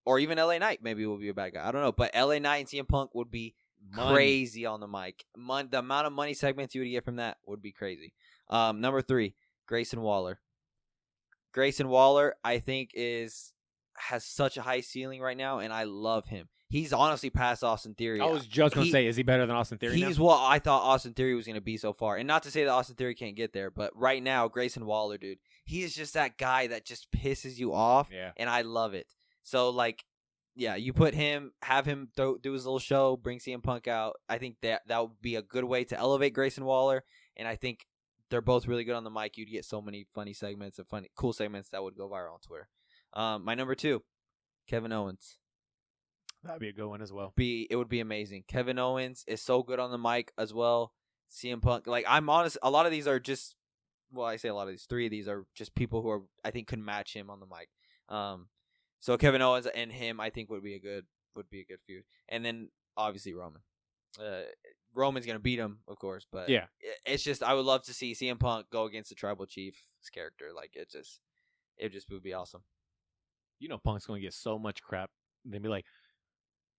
Or even LA Knight maybe will be a bad guy. I don't know. But LA Knight and CM Punk would be crazy on the mic. The amount of money segments you would get from that would be crazy. Number 3, Grayson Waller. Grayson Waller, I think, has such a high ceiling right now, and I love him. He's honestly past Austin Theory. I was just going to say, is he better than Austin Theory He's what I thought Austin Theory was going to be so far. And not to say that Austin Theory can't get there, but right now, Grayson Waller, dude, he is just that guy that just pisses you off, and I love it. So, like, yeah, you put him, have him do his little show, bring CM Punk out. I think that would be a good way to elevate Grayson Waller, and I think they're both really good on the mic. You'd get so many funny segments and cool segments that would go viral on Twitter. My number 2, Kevin Owens. That'd be a good one as well. It would be amazing. Kevin Owens is so good on the mic as well. CM Punk, like, I'm honest, a lot of these are just, well, I say a lot of these, 3 of these are just people who I think could match him on the mic. So Kevin Owens and him, I think would be a good feud. And then obviously Roman. Roman's gonna beat him, of course, but yeah, it's just I would love to see CM Punk go against the Tribal Chief's character. Like, it just would be awesome. Punk's gonna get so much crap. They'd be like,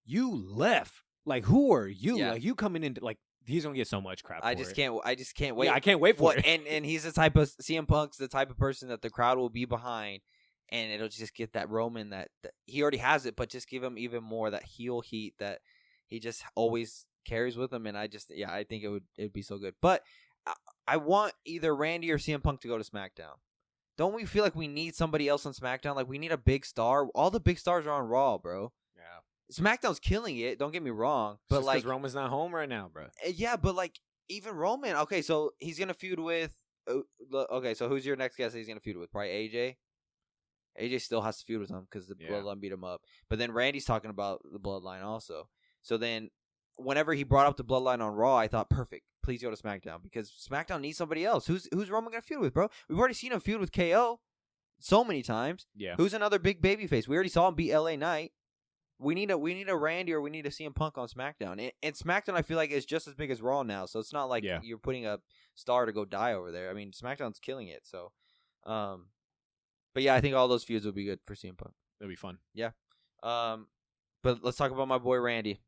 you left. Like, who are you? Yeah. Like, you coming in, like, he's gonna get so much crap. I just can't wait. Yeah, I can't wait for it. And he's the type of CM Punk's the type of person that the crowd will be behind, and it'll just get that Roman that he already has it, but just give him even more that heel heat that He just always carries with him, and I think it'd be so good. But I want either Randy or CM Punk to go to SmackDown. Don't we feel like we need somebody else on SmackDown? Like, we need a big star. All the big stars are on Raw, bro. Yeah. SmackDown's killing it. Don't get me wrong. But, like, Roman's not home right now, bro. Yeah, but, like, even Roman. Okay, so he's going to feud with. Okay, so who's your next guest that he's going to feud with? Probably AJ? AJ still has to feud with him because the Bloodline beat him up. But then Randy's talking about the Bloodline also. So then, whenever he brought up the Bloodline on Raw, I thought, perfect. Please go to SmackDown because SmackDown needs somebody else. Who's Roman gonna feud with, bro? We've already seen him feud with KO so many times. Yeah. Who's another big babyface? We already saw him beat LA Knight. We need a Randy or we need a CM Punk on SmackDown. And SmackDown, I feel like, is just as big as Raw now. So it's not like you're putting a star to go die over there. I mean, SmackDown's killing it. So, but yeah, I think all those feuds will be good for CM Punk. It'll be fun. Yeah. But let's talk about my boy Randy.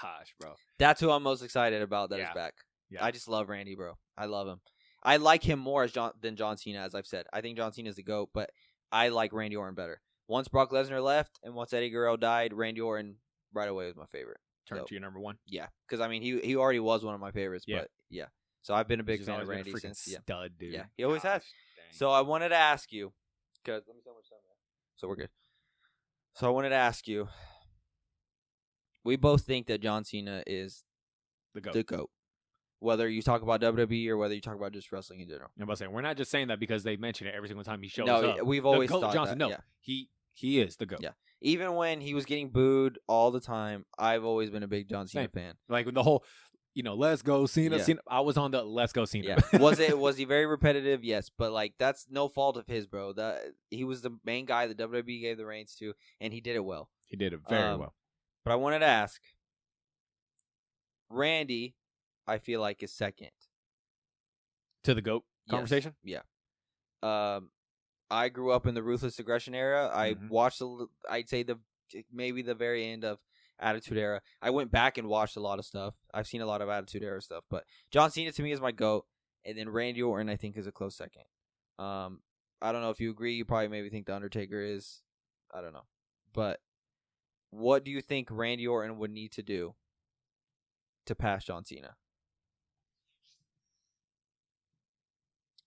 Gosh, bro. That's who I'm most excited about that is back. Yeah. I just love Randy, bro. I love him. I like him more than John Cena, as I've said. I think John Cena is the GOAT, but I like Randy Orton better. Once Brock Lesnar left and once Eddie Guerrero died, Randy Orton right away was my favorite. Turned to your number one? Yeah, because, I mean, he already was one of my favorites, but yeah. So I've been a big fan of Randy since. Stud, dude. Yeah, he always has. Dang. So I wanted to ask you, because let me tell you something. So we're good. So I wanted to ask you, we both think that John Cena is the GOAT. Whether you talk about WWE or whether you talk about just wrestling in general. I'm about to say, we're not just saying that because they mention it every single time he shows up. No, we've always thought Johnson, that. No, he is the GOAT. Yeah. Even when he was getting booed all the time, I've always been a big John Cena fan. Like with the whole, let's go Cena. Cena. I was on the let's go Cena. Yeah. Was he very repetitive? Yes, but like that's no fault of his, bro. He was the main guy that WWE gave the reins to, and he did it well. He did it very well. But I wanted to ask, Randy, I feel like is second to the GOAT conversation. Yeah. I grew up in the Ruthless Aggression era. I watched, I'd say maybe the very end of Attitude Era. I went back and watched a lot of stuff. I've seen a lot of Attitude Era stuff, but John Cena to me is my GOAT, and then Randy Orton I think is a close second. I don't know if you agree. You probably maybe think The Undertaker is. I don't know, but what do you think Randy Orton would need to do to pass John Cena?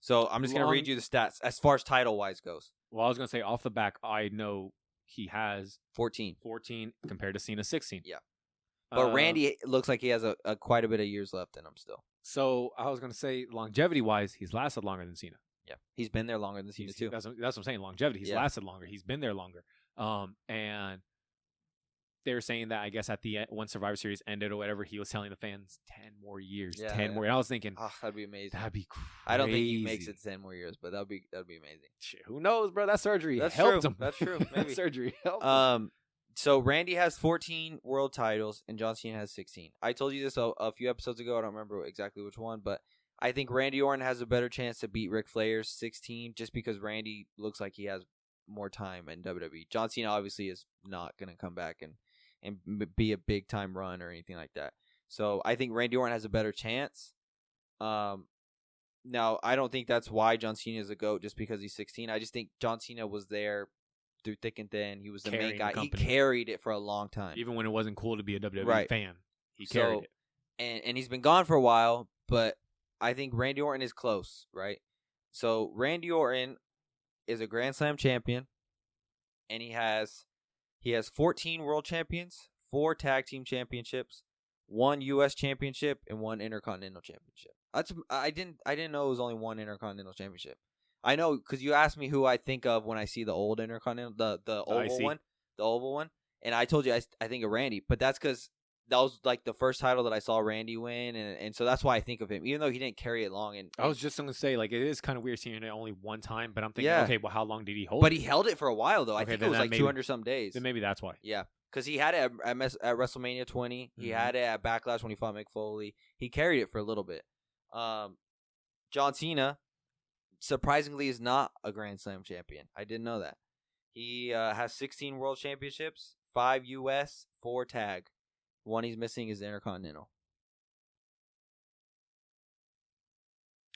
So I'm just going to read you the stats as far as title-wise goes. Well, I was going to say off the back, I know he has 14 compared to Cena 16. Yeah. But Randy looks like he has a quite a bit of years left in him still. So I was going to say longevity-wise, he's lasted longer than Cena. Yeah. He's been there longer than Cena too. That's what I'm saying. Longevity. He's lasted longer. He's been there longer. And they're saying that I guess at the end, when Survivor Series ended or whatever, he was telling the fans 10 more years, 10 more. And I was thinking, that'd be amazing. That'd be crazy. I don't think he makes it 10 more years, but that'd be amazing. Shit, who knows, bro? That surgery helped him. That's true. Maybe. That surgery helped him. So Randy has 14 world titles and John Cena has 16. I told you this a few episodes ago. I don't remember exactly which one, but I think Randy Orton has a better chance to beat Ric Flair's 16 just because Randy looks like he has more time in WWE. John Cena obviously is not going to come back and be a big time run or anything like that. So I think Randy Orton has a better chance. Now I don't think that's why John Cena is a GOAT just because he's 16. I just think John Cena was there through thick and thin. He was the main guy. He carried it for a long time. Even when it wasn't cool to be a WWE fan, he carried it. And he's been gone for a while, but I think Randy Orton is close, right? So Randy Orton is a Grand Slam champion, and he has 14 world champions, 4 tag team championships, 1 U.S. championship, and 1 Intercontinental championship. I didn't know it was only 1 Intercontinental championship. I know because you asked me who I think of when I see the old Intercontinental, the oval one, and I told you I think of Randy, but that's because that was like the first title that I saw Randy win, and so that's why I think of him, even though he didn't carry it long. And I was just going to say, like, it is kind of weird seeing it only one time, but I'm thinking, okay, well, how long did he hold it? But he held it for a while, though. I think it was like 200-some days. Then maybe that's why. Yeah, because he had it at WrestleMania 20. He had it at Backlash when he fought Mick Foley. He carried it for a little bit. John Cena, surprisingly, is not a Grand Slam champion. I didn't know that. He has 16 world championships, 5 U.S., 4 tag. One he's missing is the Intercontinental.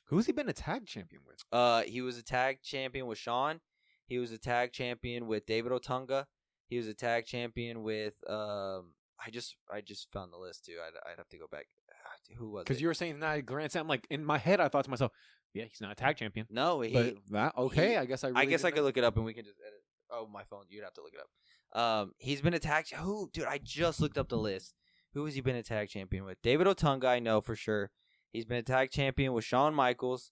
Who's he been a tag champion with? He was a tag champion with Shawn. He was a tag champion with David Otunga. He was a tag champion with I just found the list too. I'd have to go back. Who was it? Because you were saying that Grand Slam, like in my head, I thought to myself, yeah, he's not a tag champion. No, But that okay. I guess I could look it up and we can just edit. Oh, my phone. You'd have to look it up. He's been a tag. Who, dude? I just looked up the list. Who has he been a tag champion with? David Otunga, I know for sure. He's been a tag champion with Shawn Michaels.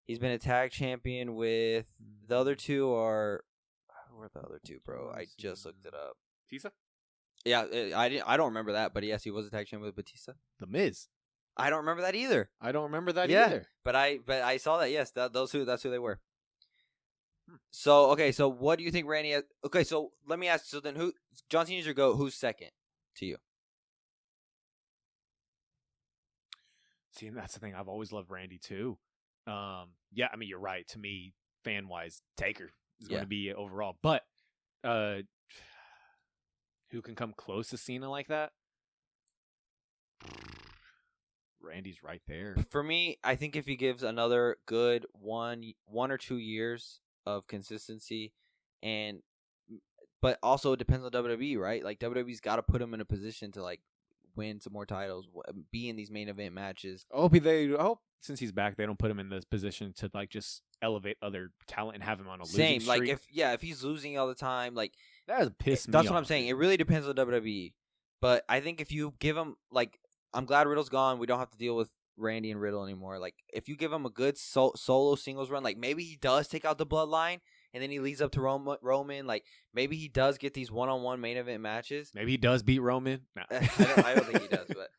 He's been a tag champion with the other two are. Who are the other two, bro? I just looked it up. Batista? Yeah, I don't remember that, but yes, he was a tag champion with Batista. The Miz. I don't remember that either. I don't remember that either. But I saw that. Yes, that's who they were. So okay, so what do you think Randy has? Okay, so let me ask. So then, who John Cena's your GOAT? Who's second to you? See, and that's the thing. I've always loved Randy too. Yeah, I mean you're right. To me, fan wise, Taker is going to be overall. But who can come close to Cena like that? Randy's right there. For me, I think if he gives another good 1 or 2 years of consistency, but also it depends on WWE, right? Like WWE's got to put him in a position to like win some more titles, be in these main event matches. I hope since he's back, they don't put him in this position to like just elevate other talent and have him on a losing streak. Like if he's losing all the time, like that would piss me off. That's what I'm saying. It really depends on WWE. But I think if you give him like, I'm glad Riddle's gone. We don't have to deal with Randy and Riddle anymore. Like if you give him a good solo singles run, like maybe he does take out the Bloodline and then he leads up to Roman. Like maybe he does get these one-on-one main event matches. Maybe he does beat Roman. No. I don't think he does, but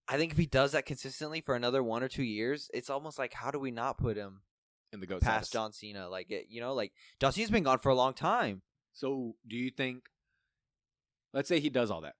I think if he does that consistently for another 1 or 2 years, it's almost like how do we not put him in the GOAT past status? John Cena? Like like John Cena's been gone for a long time. So do you think? Let's say he does all that.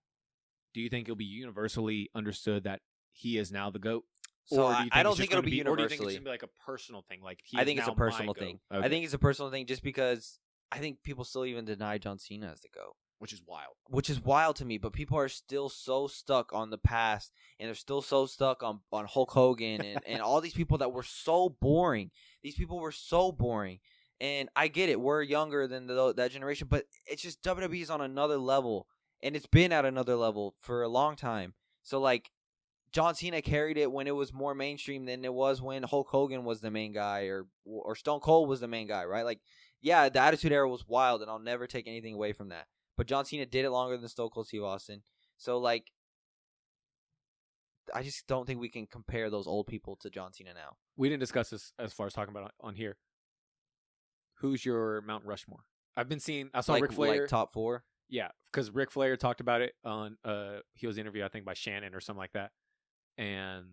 Do you think it'll be universally understood that he is now the GOAT? So I don't think it'll be universally. Or do you think it's gonna be like a personal thing? Like I think it's a personal thing. Okay. I think it's a personal thing just because I think people still even deny John Cena as the GOAT. Which is wild. Which is wild to me, but people are still so stuck on the past, and they're still so stuck on Hulk Hogan and all these people that were so boring. These people were so boring. And I get it. We're younger than that generation, but it's just WWE is on another level, and it's been at another level for a long time. So, like, John Cena carried it when it was more mainstream than it was when Hulk Hogan was the main guy or Stone Cold was the main guy, right? Like, yeah, the Attitude Era was wild, and I'll never take anything away from that. But John Cena did it longer than Stone Cold Steve Austin. So, like, I just don't think we can compare those old people to John Cena now. We didn't discuss this as far as talking about on here. Who's your Mount Rushmore? I've been seeing. I saw Ric Flair. Like top 4? Yeah, because Ric Flair talked about it on he was interviewed, I think, by Shannon or something like that. And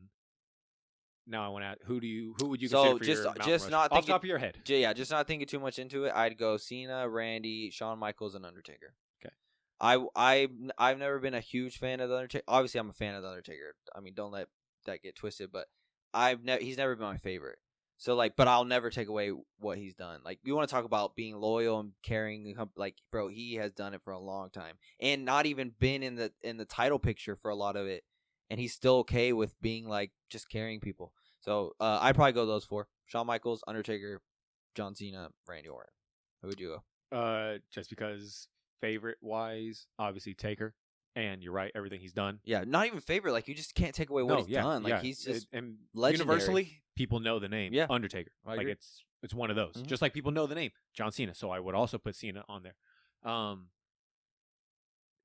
now I want to ask, who would you consider for your Mount Rushmore? Off the top of your head? Yeah, just not thinking too much into it. I'd go Cena, Randy, Shawn Michaels, and Undertaker. Okay. I've never been a huge fan of the Undertaker. Obviously, I'm a fan of the Undertaker. I mean, don't let that get twisted. But he's never been my favorite. So, like, but I'll never take away what he's done. Like, you want to talk about being loyal and carrying, like, bro, he has done it for a long time and not even been in the title picture for a lot of it, and he's still okay with being like just carrying people. So, I'd probably go those 4: Shawn Michaels, Undertaker, John Cena, Randy Orton. Who would you go? Just because favorite wise, obviously Taker. And you're right, everything he's done. Yeah, not even favorite. Like, you just can't take away what he's done. Like, he's just and legendary. Universally, people know the name Undertaker. Like, it's one of those. Mm-hmm. Just like people know the name John Cena. So I would also put Cena on there.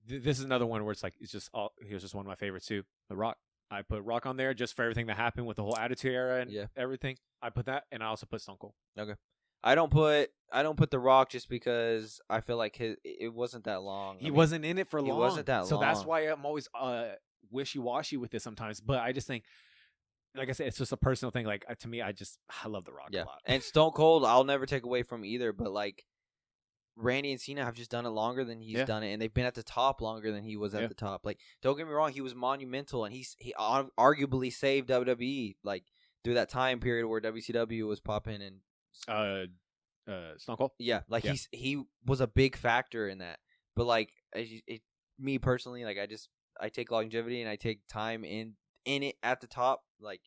This is another one where it's like, here's just one of my favorites too. The Rock. I put Rock on there just for everything that happened with the whole Attitude Era and everything. I put that, and I also put Stone Cold. Okay. I don't put The Rock just because I feel like it wasn't that long. He wasn't in it for long. He wasn't that long. So that's why I'm always wishy-washy with this sometimes. But I just think, like I said, it's just a personal thing. Like, to me, I love The Rock a lot. And Stone Cold, I'll never take away from either. But, like, Randy and Cena have just done it longer than he's done it. And they've been at the top longer than he was at the top. Like, don't get me wrong, he was monumental. And he arguably saved WWE, like, through that time period where WCW was popping and Stone Cold. Yeah, like he was a big factor in that. But like me personally, like I take longevity and I take time in it at the top. Like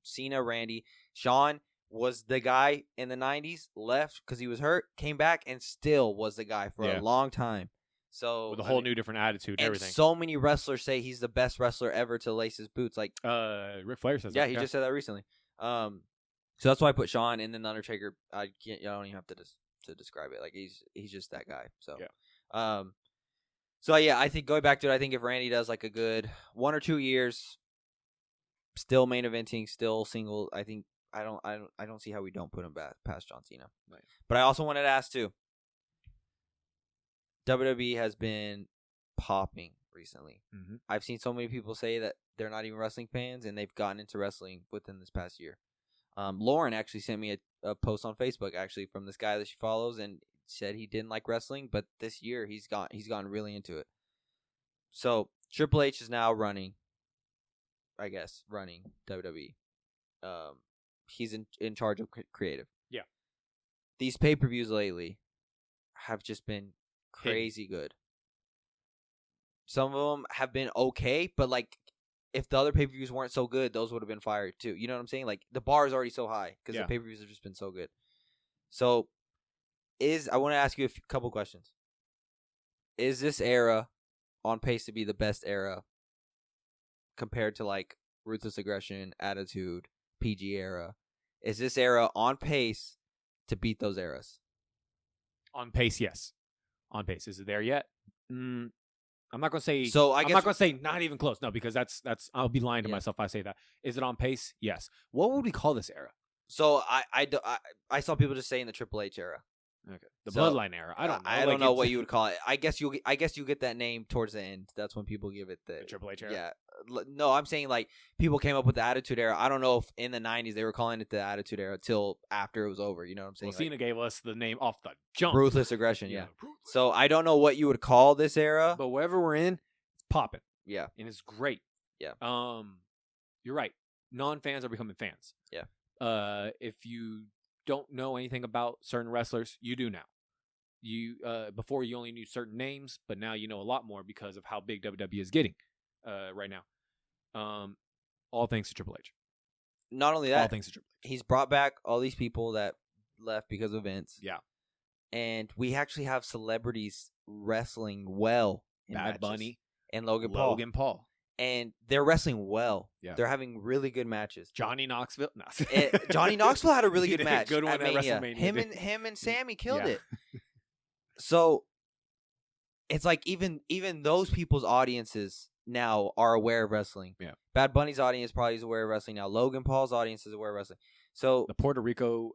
Cena, Randy, Shawn was the guy in the 90s, left because he was hurt, came back and still was the guy for a long time. So with a whole new different attitude, and everything. So many wrestlers say he's the best wrestler ever to lace his boots. Like Ric Flair says, yeah, he just said that recently. So that's why I put Shawn and then the Undertaker. I don't even have to describe it. Like he's just that guy. So yeah. So yeah, I think going back to it, I think if Randy does like a good 1 or 2 years, still main eventing, still single, I think I don't see how we don't put him back past John Cena. Right. But I also wanted to ask too. WWE has been popping recently. Mm-hmm. I've seen so many people say that they're not even wrestling fans and they've gotten into wrestling within this past year. Lauren actually sent me a post on Facebook actually from this guy that she follows and said he didn't like wrestling, but this year he's gotten really into it. So Triple H is now running WWE. He's in charge of creative. Yeah. These pay-per-views lately have just been crazy good. Some of them have been okay, but like if the other pay-per-views weren't so good, those would have been fired too. You know what I'm saying? Like the bar is already so high because the pay-per-views have just been so good. So I want to ask you a couple questions. Is this era on pace to be the best era compared to like Ruthless Aggression, Attitude, PG era? Is this era on pace to beat those eras? On pace, yes. On pace. Is it there yet? I'm not gonna say. So I'm not gonna say not even close. No, because that's. I'll be lying to myself if I say that. Is it on pace? Yes. What would we call this era? So I saw people just saying the Triple H era. Okay. The Bloodline era. I don't know. I don't know what you would call it. I guess you get that name towards the end. That's when people give it the Triple H era. Yeah. No, I'm saying like people came up with the Attitude Era. I don't know if in the 90s they were calling it the Attitude Era till after it was over. You know what I'm saying? Well, Cena gave us the name off the jump. Ruthless Aggression. Yeah. So I don't know what you would call this era, but wherever we're in, it's popping. Yeah. And it's great. Yeah. You're right. Non-fans are becoming fans. Yeah. If you don't know anything about certain wrestlers, you do now. You before you only knew certain names, but now you know a lot more because of how big WWE is getting right now. All thanks to Triple H. Not only that, all thanks to Triple H. He's brought back all these people that left because of Vince. Yeah. And we actually have celebrities wrestling well in Bad matches. Bunny and Logan Paul. And they're wrestling well. Yeah. They're having really good matches. Johnny Knoxville. No. Johnny Knoxville had a really good match. Good one at Mania. WrestleMania. Him and Sammy killed it. So it's like even those people's audiences now are aware of wrestling. Yeah. Bad Bunny's audience probably is aware of wrestling now. Logan Paul's audience is aware of wrestling. So the Puerto Rico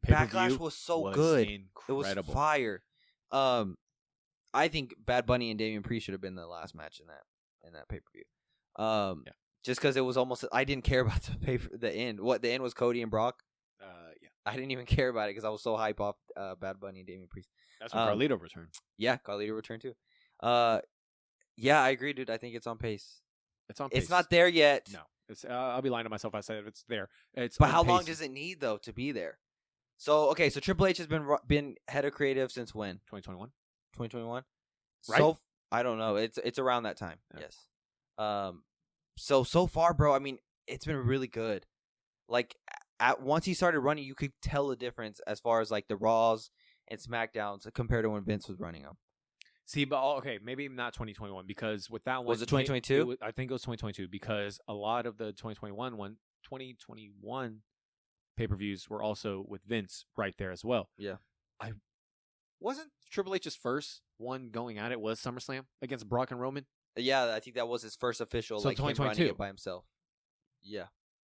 Backlash was so good. Incredible. It was fire. I think Bad Bunny and Damian Priest should have been the last match in that pay-per-view. Just because it was almost, I didn't care about the end. What the end was Cody and Brock. Yeah, I didn't even care about it because I was so hype off Bad Bunny and Damian Priest. That's when Carlito returned. Yeah, Carlito returned too. Yeah, I agree, dude. I think it's on pace. It's on pace. It's not there yet. No, it's. I'll be lying to myself if I said it's there. But how long does it need though to be there? So okay, so Triple H has been head of creative since when? 2021. 2021. Right. So I don't know. It's around that time. Yeah. Yes. So far, bro. I mean, it's been really good. Like once he started running, you could tell the difference as far as like the Raws and SmackDowns compared to when Vince was running them. See, but okay, maybe not 2021 because with that one, was it 2022? I think it was 2022 because a lot of the 2021 pay-per-views were also with Vince right there as well. Yeah. Wasn't Triple H's first one going at it was SummerSlam against Brock and Roman? Yeah, I think that was his first official. So like 2022 him running it by himself. Yeah.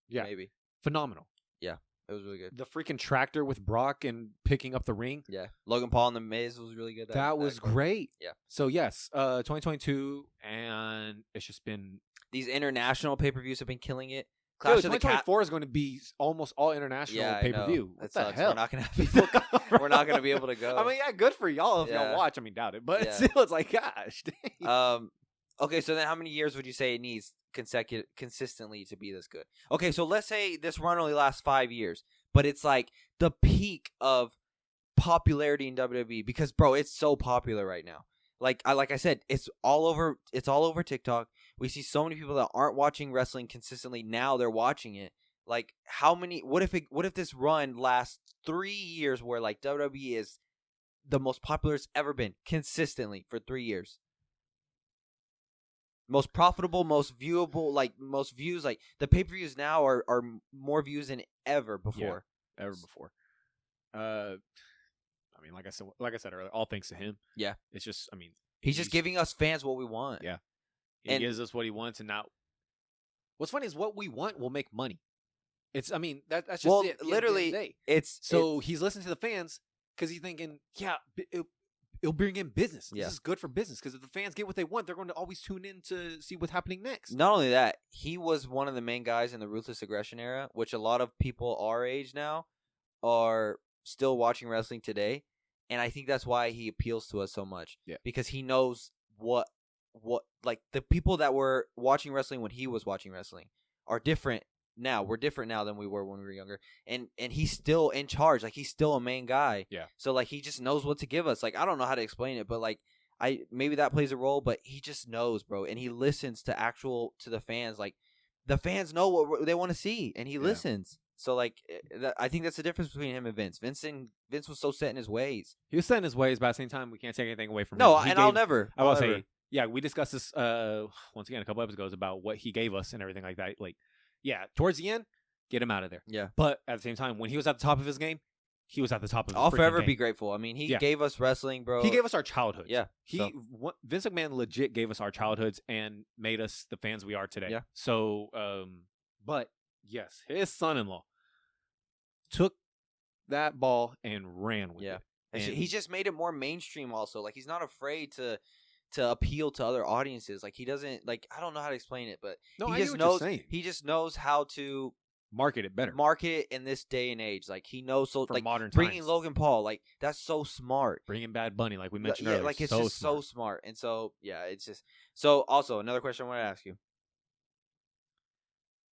Yeah. Maybe. Phenomenal. Yeah. It was really good. The freaking tractor with Brock and picking up the ring. Yeah. Logan Paul and The Miz was really good. That was great. Yeah. So, yes, 2022, and it's just been... These international pay-per-views have been killing it. Dude, 2024 is going to be almost all international pay-per-view. What the hell? We're not going to have people we're not going to be able to go. I mean, yeah, good for y'all if y'all watch. I mean, doubt it. But still, it's like, gosh. Dang. Okay, so then how many years would you say it needs consistently to be this good? Okay, so let's say this run only lasts 5 years, but it's like the peak of popularity in WWE because, bro, it's so popular right now. Like I said, it's all over TikTok. We see so many people that aren't watching wrestling consistently. Now they're watching it. Like how many? What if this run lasts 3 years where like WWE is the most popular it's ever been consistently for 3 years. Most profitable, most viewable, like most views. Like the pay-per-views now are more views than ever before. Yeah, ever before. I mean, like I said earlier, all thanks to him. Yeah. It's just, I mean, he's just giving us fans what we want. Yeah. He gives us what he wants, and now what's funny is what we want will make money. It's, I mean, that's just well, it. Literally, he's listening to the fans because he's thinking, yeah, it'll bring in business. Yeah. This is good for business because if the fans get what they want, they're going to always tune in to see what's happening next. Not only that, he was one of the main guys in the Ruthless Aggression era, which a lot of people our age now are still watching wrestling today. And I think that's why he appeals to us so much. Yeah. Because he knows what like the people that were watching wrestling when he was watching wrestling are different now. We're different now than we were when we were younger. And he's still in charge. Like he's still a main guy. Yeah. So like he just knows what to give us. Like I don't know how to explain it, but like maybe that plays a role, but he just knows, bro. And he listens to the fans. Like the fans know what they want to see, and he listens. So like I think that's the difference between him and Vince. Vince was so set in his ways. He was set in his ways, but at the same time, we can't take anything away from him. No, I'll never. I will say, yeah, we discussed this once again a couple episodes about what he gave us and everything like that. Like, yeah, towards the end, get him out of there. Yeah. But at the same time, when he was at the top of his game, he was at the top of his I'll forever game. be grateful. I mean, he gave us wrestling, bro. He gave us our childhoods. Yeah. Vince McMahon legit gave us our childhoods and made us the fans we are today. Yeah. So, but yes, his son-in-law took that ball and ran with it. And he just made it more mainstream also. Like he's not afraid to appeal to other audiences. Like he doesn't like I don't know how to explain it, but he just knows how to market it better. Market it in this day and age. Like he knows for like modern times. Bringing Logan Paul, like that's so smart. Bringing Bad Bunny, like we mentioned earlier. Like it's just so smart. And so it's just so also another question I want to ask you.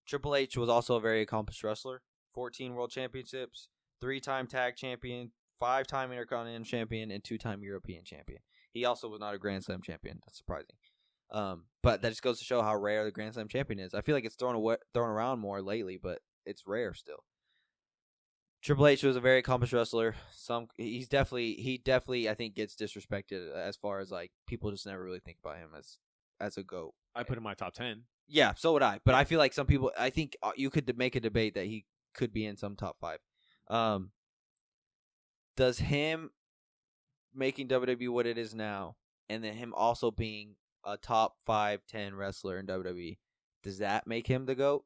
Triple H was also a very accomplished wrestler. 14 world championships, 3-time tag champion, 5-time Intercontinental champion, and 2-time European champion. He also was not a Grand Slam champion. That's surprising. But that just goes to show how rare the Grand Slam champion is. I feel like it's thrown around more lately, but it's rare still. Triple H was a very accomplished wrestler. He definitely I think gets disrespected as far as like people just never really think about him as a GOAT. I put him in my top 10. Yeah, so would I. But I feel like some people, I think you could make a debate that he could be in some top 5. Does him making WWE what it is now, and then him also being a top 5, 10 wrestler in WWE, does that make him the GOAT?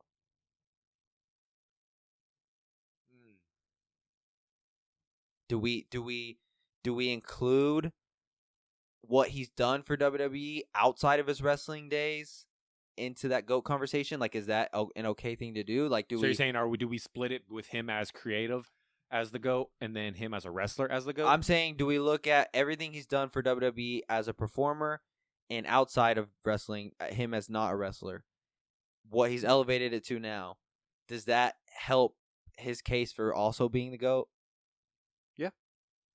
Do we include what he's done for WWE outside of his wrestling days into that GOAT conversation? Like, is that an okay thing to do? Like, you're saying, do we split it with him as creative as the GOAT and then him as a wrestler as the GOAT? I'm saying, do we look at everything he's done for WWE as a performer and outside of wrestling, him as not a wrestler? What he's elevated it to now, does that help his case for also being the GOAT? Yeah.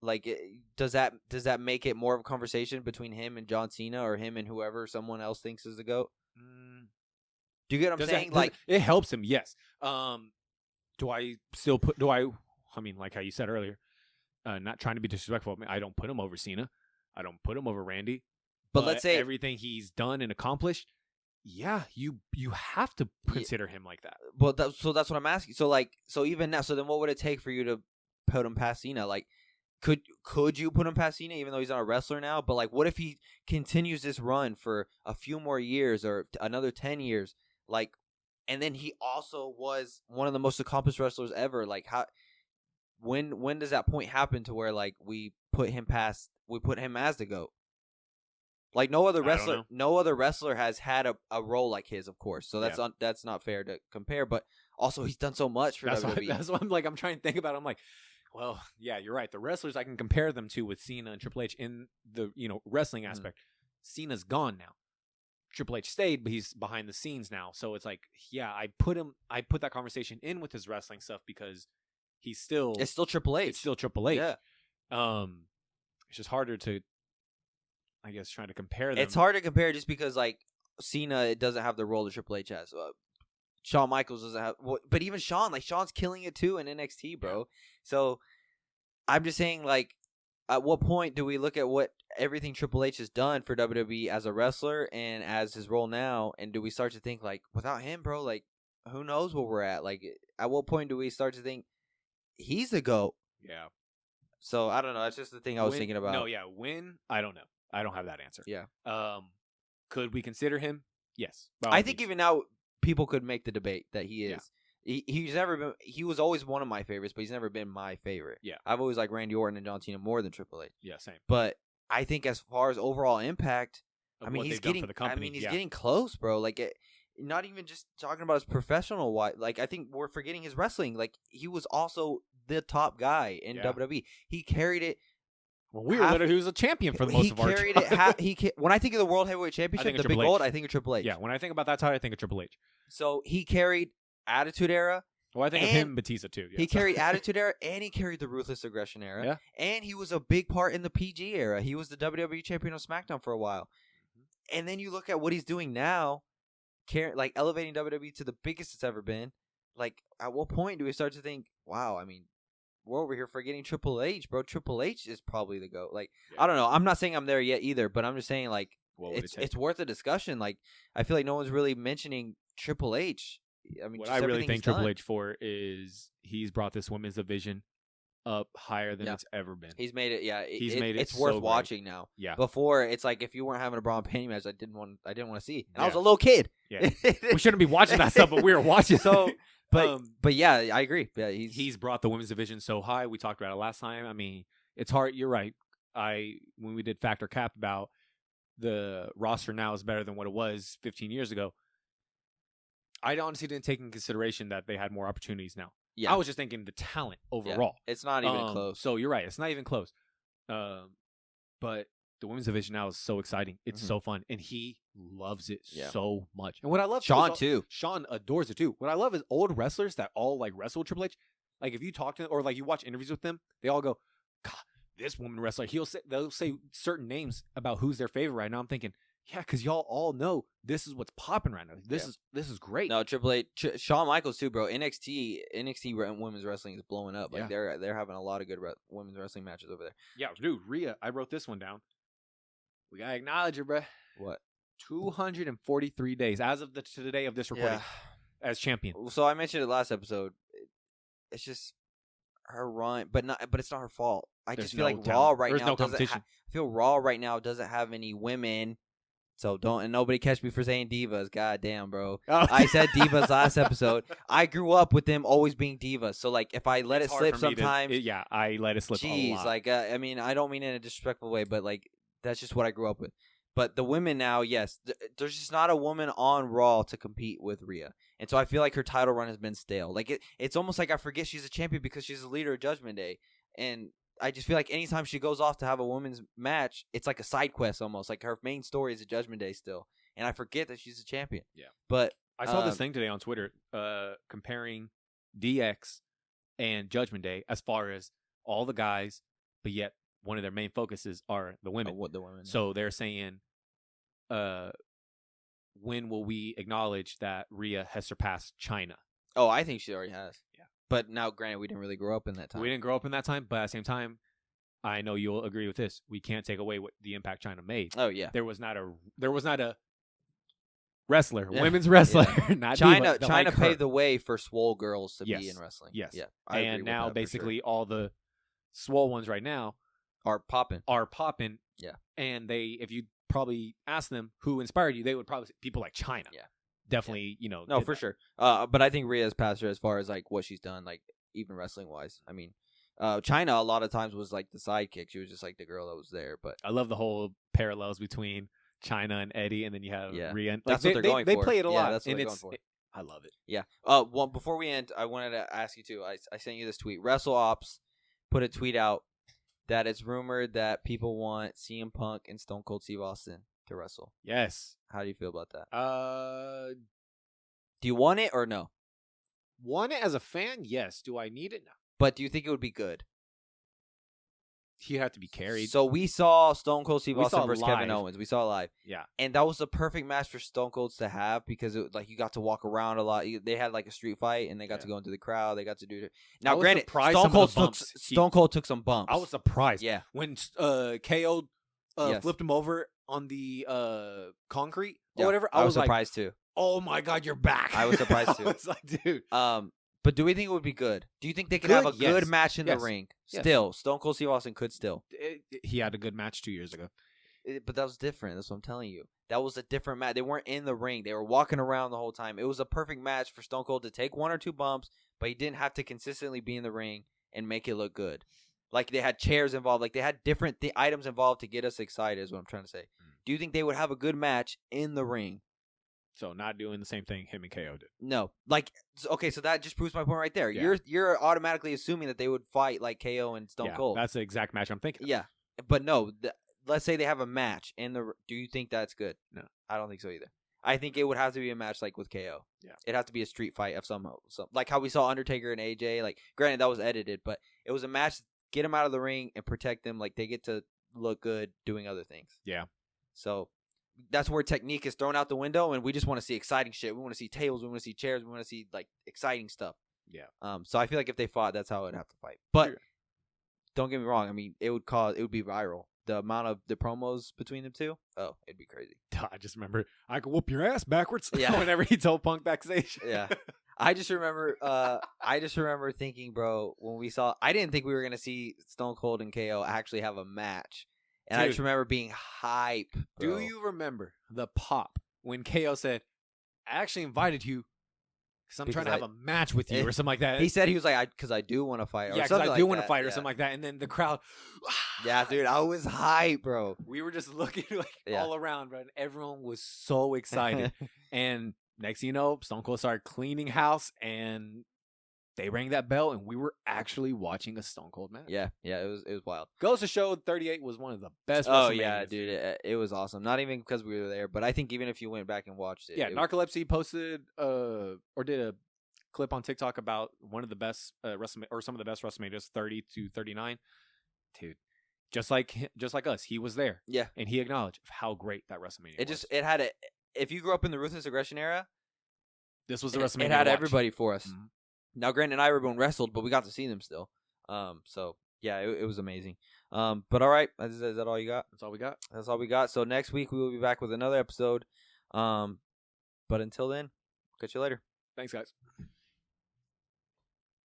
Like, does that make it more of a conversation between him and John Cena or him and whoever someone else thinks is the GOAT? Do you get what I'm saying? It helps him, yes. Do I still put? I mean, like how you said earlier, not trying to be disrespectful. I mean, I don't put him over Cena. I don't put him over Randy. But let's say everything he's done and accomplished. Yeah, you have to consider him like that. But so that's what I'm asking. So even now, so then what would it take for you to put him past Cena? Like, could you put him past Cena even though he's not a wrestler now? But like, what if he continues this run for a few more years or another 10 years? Like, and then he also was one of the most accomplished wrestlers ever. Like, how? When does that point happen to where like we put him as the GOAT? Like no other wrestler has had a role like his, of course. So that's not fair to compare. But also he's done so much for WWE. That's what I'm trying to think about. I'm like, well, yeah, you're right. The wrestlers I can compare them to with Cena and Triple H in the wrestling aspect. Cena's gone now. Triple H stayed, but he's behind the scenes now. So it's like, yeah, I put that conversation in with his wrestling stuff because it's still Triple H. It's still Triple H. Yeah. It's just harder to, I guess, trying to compare them. It's hard to compare just because like Cena doesn't have the role that Triple H has. Shawn Michaels doesn't have, but even Shawn's killing it too in NXT, bro. So I'm just saying, like, at what point do we look at what everything Triple H has done for WWE as a wrestler and as his role now, and do we start to think like, without him, bro, like who knows where we're at? Like, at what point do we start to think he's the GOAT? Yeah. So I don't know. That's just the thing I was thinking about. No, yeah. When? I don't know. I don't have that answer. Yeah. Could we consider him? Yes. I think even now people could make the debate that he is. Yeah. He's never been. He was always one of my favorites, but he's never been my favorite. Yeah. I've always liked Randy Orton and John Cena more than Triple H. Yeah, same. But I think as far as overall impact, Of I mean, what he's they've done getting. for the company, he's yeah. getting close, bro. Like, not even just talking about his professional. Like, I think we're forgetting his wrestling. Like, he was also the top guy in WWE. He carried it. Well, he was a champion for the most of our time. He carried it. When I think of the World Heavyweight Championship, the big gold, I think of Triple H. Yeah, when I think about that title, I think of Triple H. So he carried Attitude Era. Well, I think of him and Batista too. He carried Attitude Era, and he carried the Ruthless Aggression Era. Yeah. And he was a big part in the PG era. He was the WWE champion on SmackDown for a while. And then you look at what he's doing now, like elevating WWE to the biggest it's ever been. Like, at what point do we start to think, wow, I mean, we're over here forgetting Triple H, bro. Triple H is probably the GOAT. Like, I don't know. I'm not saying I'm there yet either, but I'm just saying, like, it's worth a discussion. Like, I feel like no one's really mentioning Triple H. I mean, what I really think Triple H for is he's brought this women's division up higher than it's ever been. He's made it. Yeah, it's worth so watching now. Yeah. Before, it's like if you weren't having a bra and panty match, I didn't want to see. And I was a Yeah. little kid. Yeah. We shouldn't be watching that stuff, but we were watching. So, but yeah, I agree. Yeah, he's brought the women's division so high. We talked about it last time. I mean, it's hard. You're right. When we did Factor Cap about the roster now is better than what it was 15 years ago. I honestly didn't take into consideration that they had more opportunities now. Yeah. I was just thinking the talent overall. Yeah. It's not even close. So you're right. It's not even close. But the women's division now is so exciting. It's so fun. And he loves it so much. And what I love Sean too. Sean adores it too. What I love is old wrestlers that all like wrestle Triple H. Like if you talk to them or like you watch interviews with them, they all go, God, this woman wrestler. They'll say certain names about who's their favorite right now. I'm thinking, yeah, because y'all all know this is what's popping right now. This is great. No, Triple H, Shawn Michaels too, bro. NXT women's wrestling is blowing up. Like they're having a lot of good women's wrestling matches over there. Yeah, dude, Rhea. I wrote this one down. We gotta acknowledge her, bro. What? 243 days as of today of this recording as champion. So I mentioned it last episode. It's just her run, but it's not her fault. I just feel like Raw right now doesn't. I feel Raw right now doesn't have any women. So and nobody catch me for saying divas. God damn, bro. Oh. I said divas last episode. I grew up with them always being divas. So, like, if I let it slip sometimes. I let it slip a lot. Like, I mean, I don't mean in a disrespectful way, but, like, that's just what I grew up with. But the women now, yes, there's just not a woman on Raw to compete with Rhea. And so I feel like her title run has been stale. Like, it's almost like I forget she's a champion because she's a leader of Judgment Day. And I just feel like anytime she goes off to have a women's match, it's like a side quest almost. Like her main story is a Judgment Day still. And I forget that she's a champion. Yeah. But I saw this thing today on Twitter comparing DX and Judgment Day as far as all the guys, but yet one of their main focuses are the women. What the women. So they're saying, when will we acknowledge that Rhea has surpassed China? Oh, I think she already has. Yeah. But now, granted, we didn't really grow up in that time. We didn't grow up in that time, but at the same time, I know you'll agree with this. We can't take away what the impact China made. Oh yeah, there was not a wrestler, women's wrestler. Not China like paved the way for swole girls to be in wrestling. Yes, yeah. And now basically all the swole ones right now are popping. Yeah, and if you probably ask them who inspired you, they would probably say people like China. Yeah. Definitely, No, for sure. But I think Rhea's passed her as far as like what she's done, like even wrestling wise. I mean, China a lot of times was like the sidekick. She was just like the girl that was there. But I love the whole parallels between China and Eddie, and then you have Rhea. Like, that's what they're going for. They play it a lot. That's what they're going for. I love it. Yeah. Well, before we end, I wanted to ask you too. I sent you this tweet. WrestleOps put a tweet out that it's rumored that people want CM Punk and Stone Cold Steve Austin to wrestle. Yes. How do you feel about that? Do you want it or no? Want it as a fan? Yes. Do I need it? No. But do you think it would be good? he had to be carried. So we saw Stone Cold Steve We Austin saw versus live. Kevin Owens. We saw it live. Yeah. And that was the perfect match for Stone Cold to have because it like you got to walk around a lot. They had like a street fight and they got to go into the crowd. They got to do it. Now, granted, Stone Cold took some bumps. I was surprised. Yeah. When KO flipped him over on the concrete or whatever. I was surprised too. Oh my God, you're back. I was surprised too. I was like, dude. But do we think it would be good? Do you think they could have a good match in the ring? Yes. Still, Stone Cold Steve Austin could still. He had a good match 2 years ago. But that was different. That's what I'm telling you. That was a different match. They weren't in the ring. They were walking around the whole time. It was a perfect match for Stone Cold to take 1 or 2 bumps, but he didn't have to consistently be in the ring and make it look good. Like they had chairs involved. Like they had different items involved to get us excited is what I'm trying to say. Do you think they would have a good match in the ring? So not doing the same thing him and KO did. No. Like, okay, so that just proves my point right there. Yeah. You're automatically assuming that they would fight like KO and Stone Cold. That's the exact match I'm thinking of. Yeah. But no, let's say they have a match in the. Do you think that's good? No. I don't think so either. I think it would have to be a match like with KO. Yeah. It'd have to be a street fight of some like how we saw Undertaker and AJ. Like, granted, that was edited, but it was a match. Get them out of the ring and protect them. Like, they get to look good doing other things. Yeah. So that's where technique is thrown out the window, and we just want to see exciting shit. We want to see tables. We want to see chairs. We want to see, like, exciting stuff. Yeah. So I feel like if they fought, that's how it would have to fight. But don't get me wrong. I mean, it would be viral. The amount of the promos between them two, it'd be crazy. I just remember I could whoop your ass backwards. Yeah. Whenever he told Punk backstage. Yeah. I just remember thinking, bro, when we saw, I didn't think we were gonna see Stone Cold and KO actually have a match, and I just remember being hype. Bro. Do you remember the pop when KO said, "I actually invited you because I'm trying to have a match with you," or something like that? He said he was like, "Because I do want to fight." Yeah, because I do want to fight, or something like that. And then the crowd. Yeah, dude, I was hype, bro. We were just looking all around, bro. And everyone was so excited. And next thing you know, Stone Cold started cleaning house, and they rang that bell, and we were actually watching a Stone Cold match. Yeah, it was wild. Goes to show 38 was one of the best. Oh yeah, dude, it was awesome. Not even because we were there, but I think even if you went back and watched it. Yeah, Narcolepsy posted or did a clip on TikTok about one of the best or some of the best WrestleManias, 30 to 39. Dude, just like us, he was there. Yeah, and he acknowledged how great that WrestleMania was. It had a. If you grew up in the Ruthless Aggression era, this was the WrestleMania. It had everybody for us. Mm-hmm. Now, Grant and I were both wrestled, but we got to see them still. So yeah, it was amazing. But all right, is that all you got? That's all we got. That's all we got. So next week we will be back with another episode. But until then, catch you later. Thanks, guys.